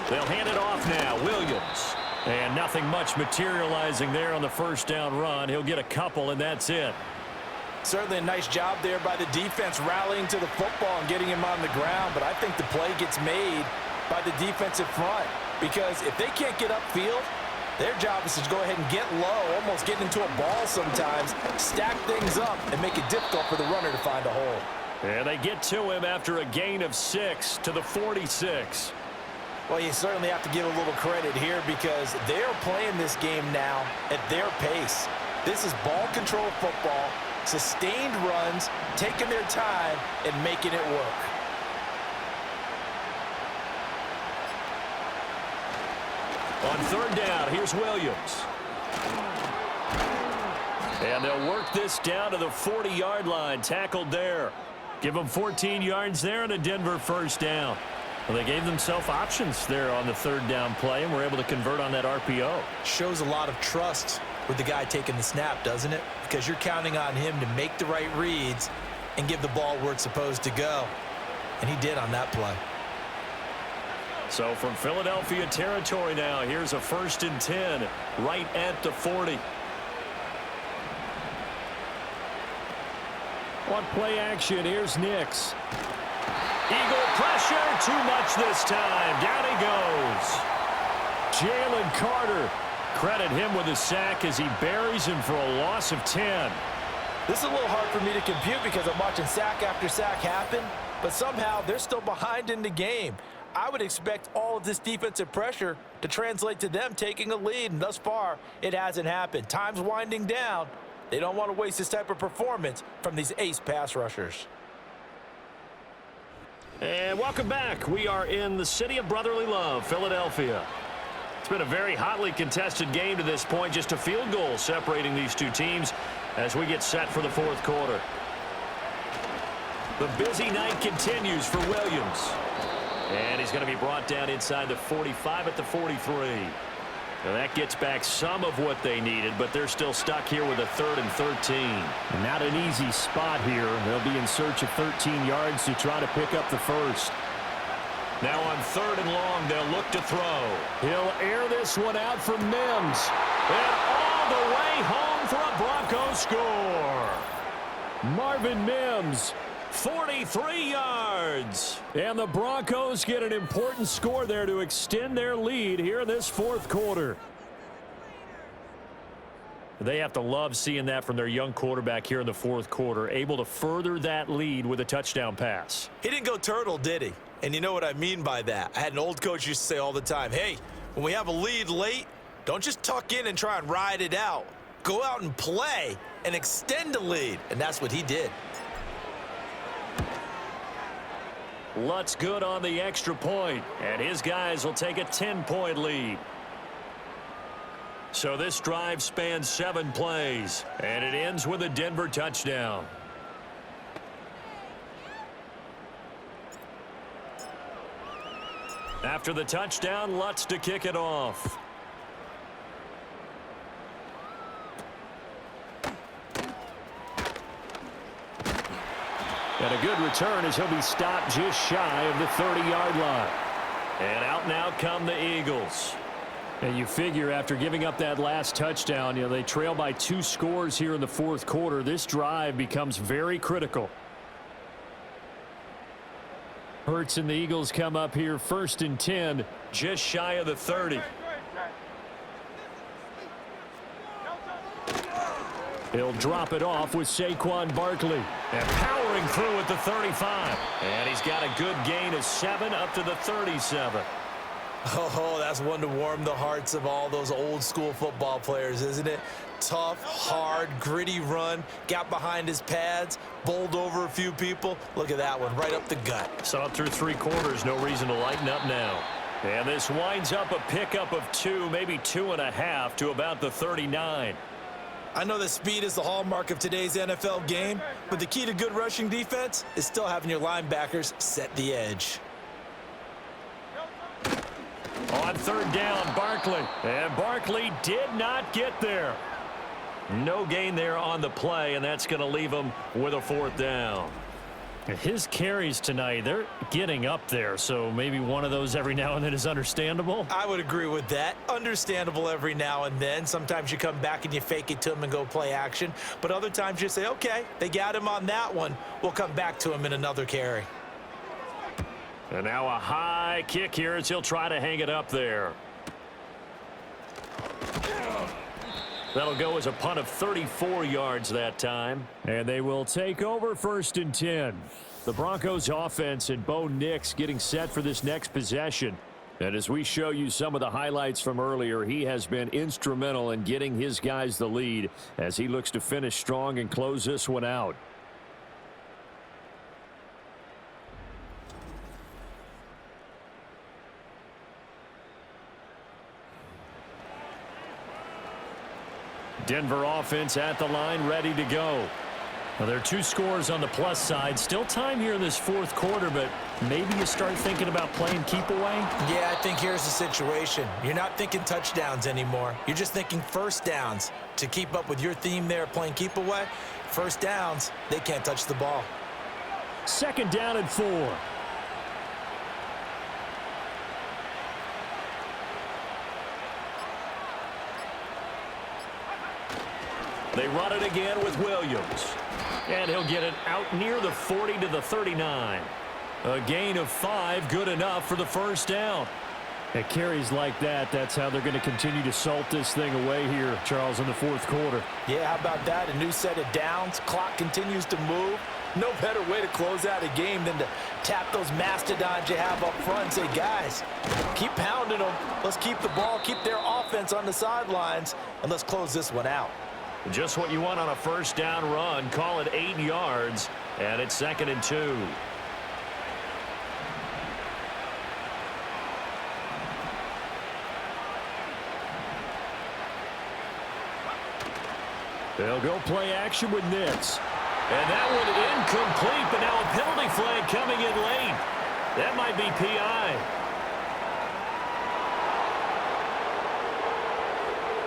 They'll hand it off now, Williams. And nothing much materializing there on the first down run. He'll get a couple, and that's it. Certainly a nice job there by the defense rallying to the football and getting him on the ground, but I think the play gets made by the defensive front, because if they can't get upfield, their job is to go ahead and get low, almost get into a ball sometimes, stack things up, and make it difficult for the runner to find a hole. And they get to him after a gain of 6 to the 46. Well, you certainly have to give a little credit here because they're playing this game now at their pace. This is ball control football, sustained runs, taking their time, and making it work. On third down, here's Williams. And they'll work this down to the 40-yard line, tackled there. Give them 14 yards there and a Denver first down. Well, they gave themselves options there on the third down play and were able to convert on that RPO. Shows a lot of trust with the guy taking the snap, doesn't it? Because you're counting on him to make the right reads and give the ball where it's supposed to go. And he did on that play. So from Philadelphia territory now, here's a 1st and 10 right at the 40. On play action, here's Nix. Eagle pressure, too much this time. Down he goes. Jalen Carter, credit him with a sack as he buries him for a loss of 10. This is a little hard for me to compute because I'm watching sack after sack happen, but somehow they're still behind in the game. I would expect all of this defensive pressure to translate to them taking a lead, and thus far, it hasn't happened. Time's winding down. They don't want to waste this type of performance from these ace pass rushers. And welcome back. We are in the city of brotherly love, Philadelphia. It's been a very hotly contested game to this point, just a field goal separating these two teams as we get set for the fourth quarter. The busy night continues for Williams. And he's going to be brought down inside the 45 at the 43. Now that gets back some of what they needed, but they're still stuck here with a 3rd and 13. Not an easy spot here. They'll be in search of 13 yards to try to pick up the first. Now on 3rd and long, they'll look to throw. He'll air this one out for Mims. And all the way home for a Bronco score. Marvin Mims, 43 yards. And the Broncos get an important score there to extend their lead here in this fourth quarter. They have to love seeing that from their young quarterback here in the fourth quarter, able to further that lead with a touchdown pass. He didn't go turtle, did he? And you know what I mean by that. I had an old coach used to say all the time, hey, when we have a lead late, don't just tuck in and try and ride it out. Go out and play and extend the lead. And that's what he did. Lutz good on the extra point, and his guys will take a 10-point lead. So this drive spans 7 plays, and it ends with a Denver touchdown. After the touchdown, Lutz to kick it off. And a good return as he'll be stopped just shy of the 30-yard line. And out now come the Eagles. And you figure after giving up that last touchdown, they trail by 2 scores here in the fourth quarter. This drive becomes very critical. Hurts and the Eagles come up here 1st and 10, just shy of the 30. He'll drop it off with Saquon Barkley. And powering through at the 35. And he's got a good gain of 7 up to the 37. Oh, that's one to warm the hearts of all those old school football players, isn't it? Tough, hard, gritty run. Got behind his pads, bowled over a few people. Look at that one, right up the gut. Saw it through 3 quarters. No reason to lighten up now. And this winds up a pickup of 2, maybe 2.5 to about the 39. I know that speed is the hallmark of today's NFL game, but the key to good rushing defense is still having your linebackers set the edge. On 3rd down, Barkley. And Barkley did not get there. No gain there on the play, and that's going to leave him with a 4th down. His carries tonight, they're getting up there, so maybe one of those every now and then is understandable. I would agree with that. Understandable every now and then. Sometimes you come back and you fake it to him and go play action. But other times you say, okay, they got him on that one. We'll come back to him in another carry. And now a high kick here as he'll try to hang it up there. That'll go as a punt of 34 yards that time. And they will take over 1st and 10. The Broncos offense and Bo Nix getting set for this next possession. And as we show you some of the highlights from earlier, he has been instrumental in getting his guys the lead as he looks to finish strong and close this one out. Denver offense at the line, ready to go. Well, there are 2 scores on the plus side. Still time here in this 4th quarter, but maybe you start thinking about playing keep away? Yeah, I think here's the situation. You're not thinking touchdowns anymore. You're just thinking 1st downs. To keep up with your theme there, playing keep away, 1st downs, they can't touch the ball. 2nd down and 4. They run it again with Williams. And he'll get it out near the 40 to the 39. A gain of 5, good enough for the 1st down. At carries like that, that's how they're going to continue to salt this thing away here, Charles, in the 4th quarter. Yeah, how about that? A new set of downs. Clock continues to move. No better way to close out a game than to tap those mastodons you have up front and say, guys, keep pounding them. Let's keep the ball, keep their offense on the sidelines, and let's close this one out. Just what you want on a 1st down run. Call it 8 yards, and it's 2nd and 2. They'll go play action with Nix. And that one incomplete, but now a penalty flag coming in late. That might be PI.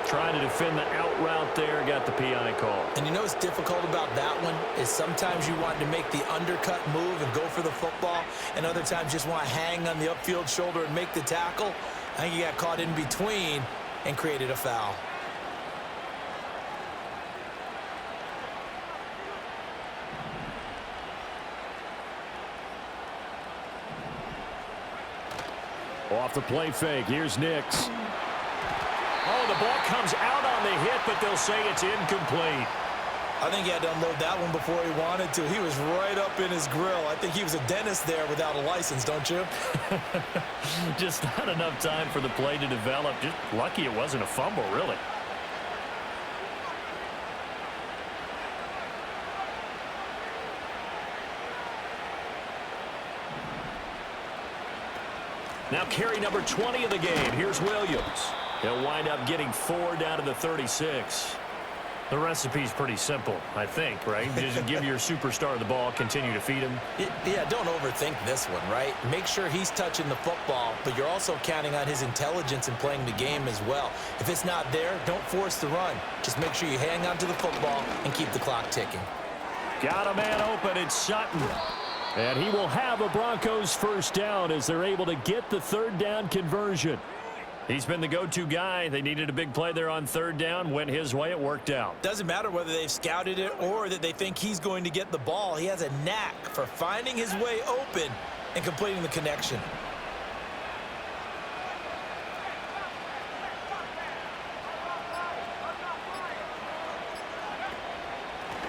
Trying to defend the out route there, got the PI call. And you know what's difficult about that one is sometimes you want to make the undercut move and go for the football, and other times just want to hang on the upfield shoulder and make the tackle. I think you got caught in between and created a foul. Off the play fake, here's Nix. Oh, the ball comes out on the hit, but they'll say it's incomplete. I think he had to unload that one before he wanted to. He was right up in his grill. I think he was a dentist there without a license, don't you? Just not enough time for the play to develop. Just lucky it wasn't a fumble, really. Now carry number 20 of the game. Here's Williams. He'll wind up getting 4 down to the 36. The recipe's pretty simple, I think, right? Just give your superstar the ball, continue to feed him. Yeah, don't overthink this one, right? Make sure he's touching the football, but you're also counting on his intelligence in playing the game as well. If it's not there, don't force the run. Just make sure you hang on to the football and keep the clock ticking. Got a man open, it's Sutton. And he will have a Broncos 1st down as they're able to get the 3rd down conversion. He's been the go-to guy. They needed a big play there on third down. Went his way. It worked out. Doesn't matter whether they've scouted it or that they think he's going to get the ball. He has a knack for finding his way open and completing the connection.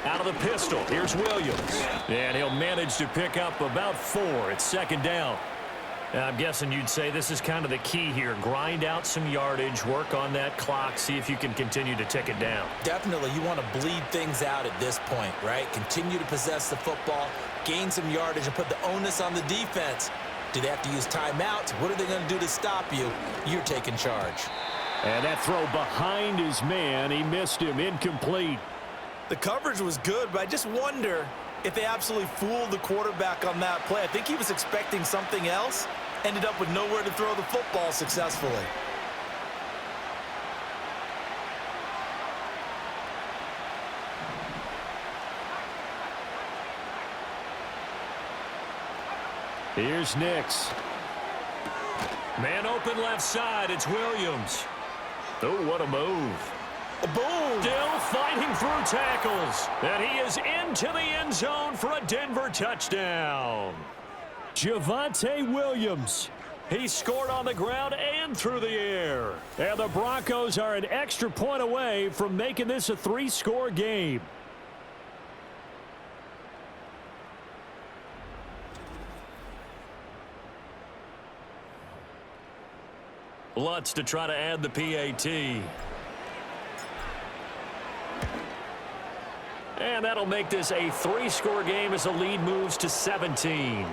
Out of the pistol, here's Williams. And he'll manage to pick up about 4. It's second down. I'm guessing you'd say this is kind of the key here. Grind out some yardage, work on that clock, see if you can continue to tick it down. Definitely, you want to bleed things out at this point, right? Continue to possess the football, gain some yardage, and put the onus on the defense. Do they have to use timeouts? What are they going to do to stop you? You're taking charge. And that throw behind his man, he missed him, incomplete. The coverage was good, but I just wonder if they absolutely fooled the quarterback on that play. I think he was expecting something else, ended up with nowhere to throw the football successfully. Here's Nix. Man open left side, it's Williams. Oh, what a move. Boom! Still fighting through tackles. And he is into the end zone for a Denver touchdown. Javonte Williams. He scored on the ground and through the air. And the Broncos are an extra point away from making this a 3-score game. Lutz to try to add the PAT. And that'll make this a 3-score game as the lead moves to 17.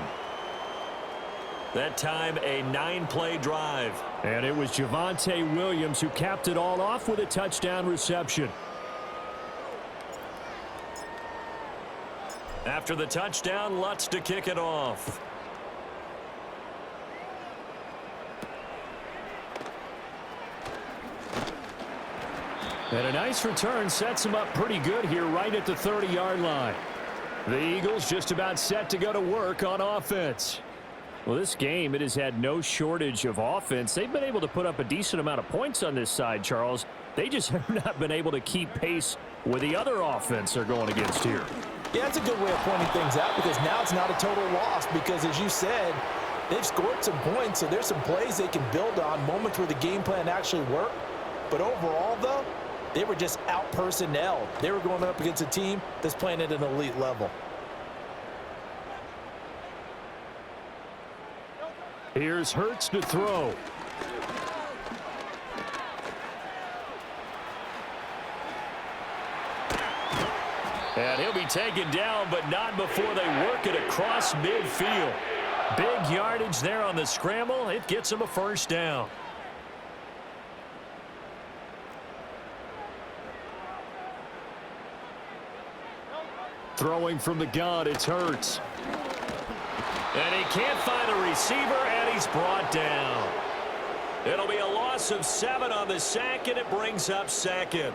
That time, a 9-play drive. And it was Javonte Williams who capped it all off with a touchdown reception. After the touchdown, Lutz to kick it off. And a nice return sets him up pretty good here right at the 30-yard line. The Eagles just about set to go to work on offense. Well, this game, it has had no shortage of offense. They've been able to put up a decent amount of points on this side, Charles. They just have not been able to keep pace with the other offense they're going against here. Yeah, that's a good way of pointing things out because now it's not a total loss because, as you said, they've scored some points, so there's some plays they can build on, moments where the game plan actually worked. But overall, though, they were just out-personnelled. They were going up against a team that's playing at an elite level. Here's Hurts to throw. And he'll be taken down, but not before they work it across midfield. Big yardage there on the scramble. It gets him a first down. Throwing from the gun, it's Hurts. And he can't find a receiver, and he's brought down. It'll be a loss of 7 on the sack, and it brings up second.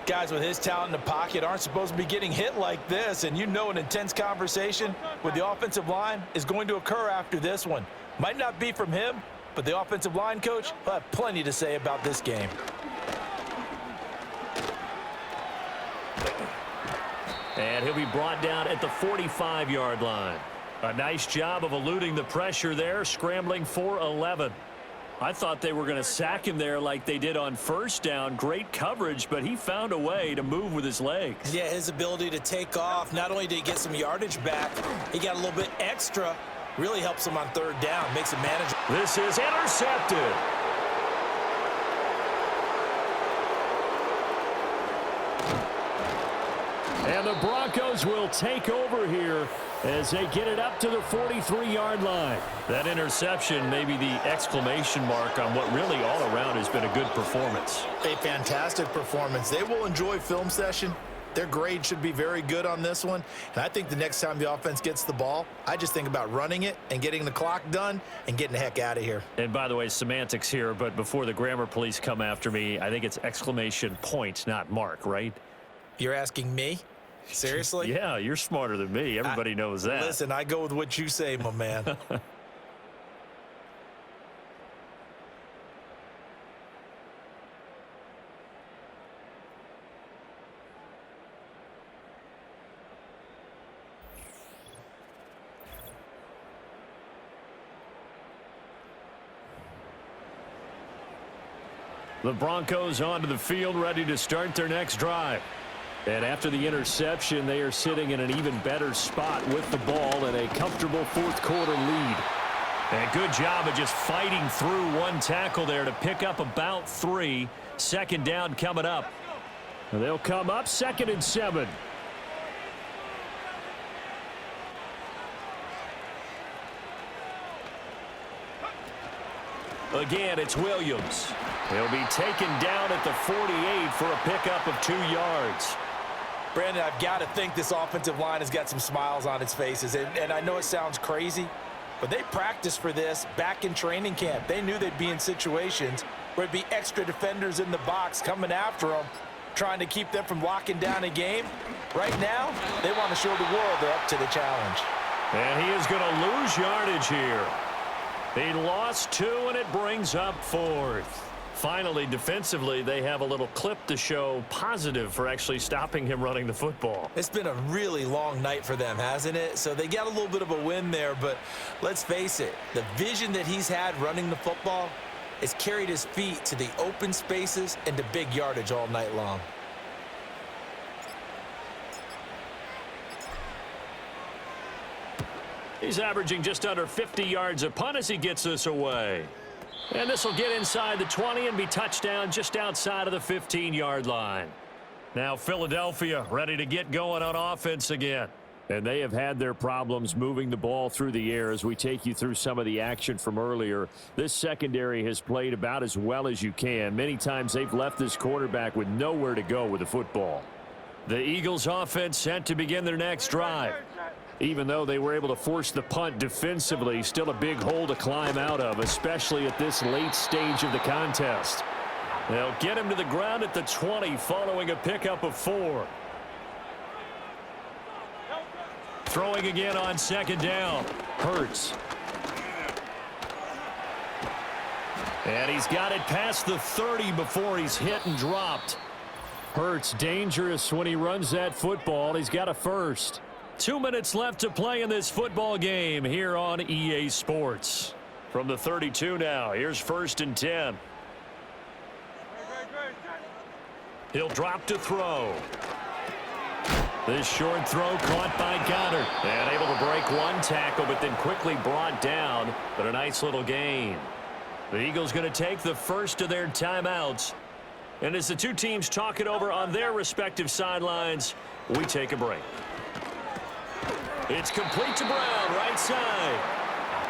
Guys with his talent in the pocket aren't supposed to be getting hit like this, and you know an intense conversation with the offensive line is going to occur after this one. Might not be from him, but the offensive line coach will have plenty to say about this game. And he'll be brought down at the 45-yard line. A nice job of eluding the pressure there, scrambling for 11. I thought they were going to sack him there like they did on first down. Great coverage, but he found a way to move with his legs. Yeah, his ability to take off, not only did he get some yardage back, he got a little bit extra. Really helps him on third down, makes it manageable. This is intercepted. And the Broncos will take over here as they get it up to the 43-yard line. That interception may be the exclamation mark on what really all around has been a good performance. A fantastic performance. They will enjoy film session. Their grade should be very good on this one. And I think the next time the offense gets the ball, I just think about running it and getting the clock done and getting the heck out of here. And by the way, semantics here, but before the grammar police come after me, I think it's exclamation point, not mark, right? You're asking me? Seriously? Yeah, you're smarter than me. Everybody knows that. Listen, I go with what you say, my man. The Broncos onto the field, ready to start their next drive. And after the interception, they are sitting in an even better spot with the ball and a comfortable fourth quarter lead. And a good job of just fighting through one tackle there to pick up about 3. Second down coming up. And they'll come up 2nd and 7. Again, it's Williams. He'll be taken down at the 48 for a pickup of 2 yards. Brandon, I've got to think this offensive line has got some smiles on its faces. And I know it sounds crazy, but they practiced for this back in training camp. They knew they'd be in situations where it'd be extra defenders in the box coming after them, trying to keep them from locking down a game. Right now, they want to show the world they're up to the challenge. And he is going to lose yardage here. He lost 2, and it brings up 4th. Finally, defensively, they have a little clip to show positive for actually stopping him running the football. It's been a really long night for them, hasn't it? So they got a little bit of a win there, but let's face it, the vision that he's had running the football has carried his feet to the open spaces and to big yardage all night long. He's averaging just under 50 yards a punt as he gets this away. And this will get inside the 20 and be touchdown just outside of the 15-yard line. Now Philadelphia ready to get going on offense again. And they have had their problems moving the ball through the air as we take you through some of the action from earlier. This secondary has played about as well as you can. Many times they've left this quarterback with nowhere to go with the football. The Eagles offense set to begin their next drive. Even though they were able to force the punt defensively, still a big hole to climb out of, especially at this late stage of the contest. They'll get him to the ground at the 20 following a pickup of 4. Throwing again on 2nd down. Hurts. And he's got it past the 30 before he's hit and dropped. Hurts dangerous when he runs that football. He's got a first. 2 minutes left to play in this football game here on EA Sports. From the 32 now, here's 1st and 10. He'll drop to throw. This short throw caught by Goddard. And able to break one tackle, but then quickly brought down. But a nice little gain. The Eagles going to take the first of their timeouts. And as the two teams talk it over on their respective sidelines, we take a break. It's complete to Brown, right side.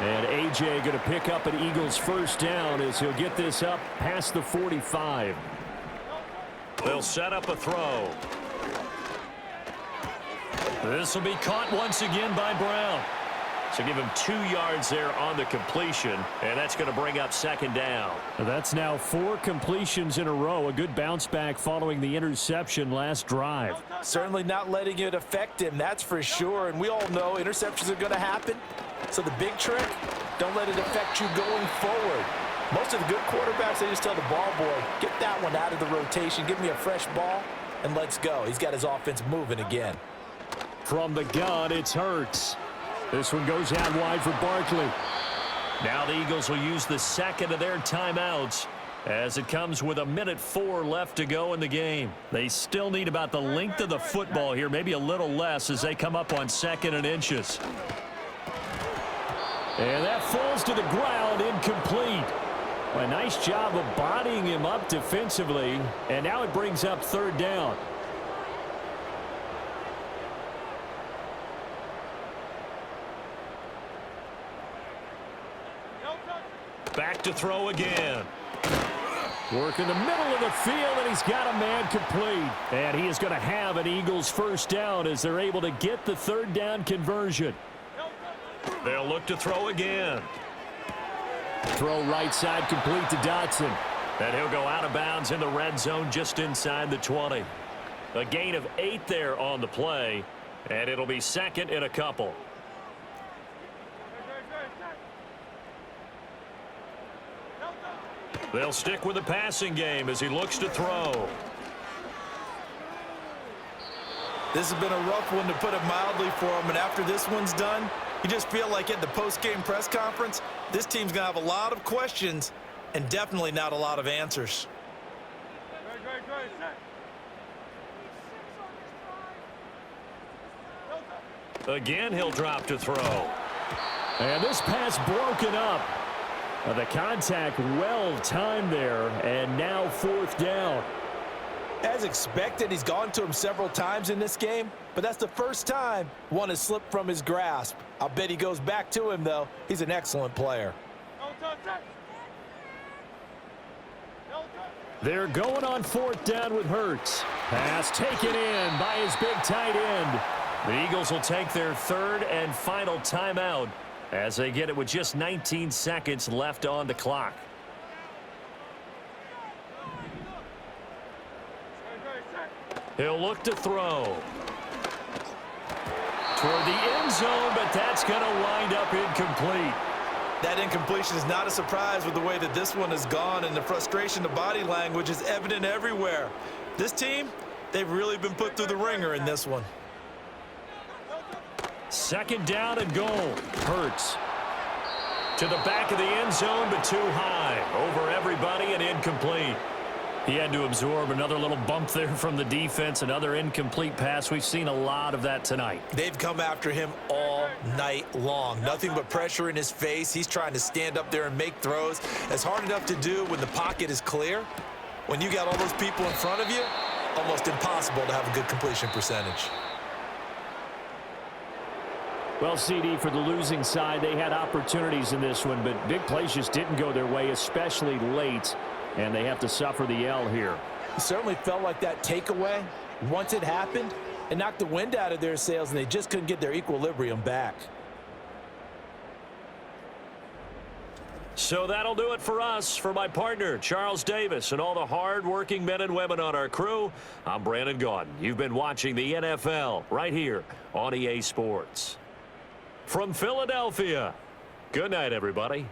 And A.J. going to pick up an Eagles first down as he'll get this up past the 45. They'll set up a throw. This will be caught once again by Brown. So give him 2 yards there on the completion, and that's going to bring up 2nd down. That's now 4 completions in a row. A good bounce back following the interception last drive. Certainly not letting it affect him, that's for sure. And we all know interceptions are going to happen. So the big trick, don't let it affect you going forward. Most of the good quarterbacks, they just tell the ball boy, get that one out of the rotation, give me a fresh ball, and let's go. He's got his offense moving again. From the gun, it's Hurts. This one goes out wide for Barkley. Now the Eagles will use the 2nd of their timeouts as it comes with 1:04 left to go in the game. They still need about the length of the football here, maybe a little less as they come up on 2nd and inches. And that falls to the ground, incomplete. A nice job of bodying him up defensively, and now it brings up 3rd down. Back to throw again. Work in the middle of the field, and he's got a man complete. And he is going to have an Eagles first down as they're able to get the 3rd down conversion. They'll look to throw again. Throw right side complete to Dotson. And he'll go out of bounds in the red zone just inside the 20. A gain of 8 there on the play, and it'll be 2nd and a couple. They'll stick with the passing game as he looks to throw. This has been a rough one, to put it mildly, for him. And after this one's done, you just feel like at the post-game press conference, this team's going to have a lot of questions and definitely not a lot of answers. Again, he'll drop to throw. And this pass broken up. The contact well timed there, and now fourth down. As expected, he's gone to him several times in this game, but that's the first time one has slipped from his grasp. I'll bet he goes back to him, though. He's an excellent player. They're going on fourth down with Hurts. Pass taken in by his big tight end. The Eagles will take their third and final timeout as they get it with just 19 seconds left on the clock. He'll look to throw toward the end zone, but that's going to wind up incomplete. That incompletion is not a surprise with the way that this one has gone, and the frustration, the body language is evident everywhere. This team, they've really been put through the ringer in this one. Second down and goal. Hurts to the back of the end zone, but too high. Over everybody and incomplete. He had to absorb another little bump there from the defense, another incomplete pass. We've seen a lot of that tonight. They've come after him all night long. Nothing but pressure in his face. He's trying to stand up there and make throws. It's hard enough to do when the pocket is clear. When you got all those people in front of you, almost impossible to have a good completion percentage. Well, CD, for the losing side, they had opportunities in this one, but big plays just didn't go their way, especially late, and they have to suffer the L here. It certainly felt like that takeaway, once it happened, it knocked the wind out of their sails, and they just couldn't get their equilibrium back. So that'll do it for us. For my partner, Charles Davis, and all the hard-working men and women on our crew, I'm Brandon Gaudin. You've been watching the NFL right here on EA Sports. From Philadelphia, good night, everybody.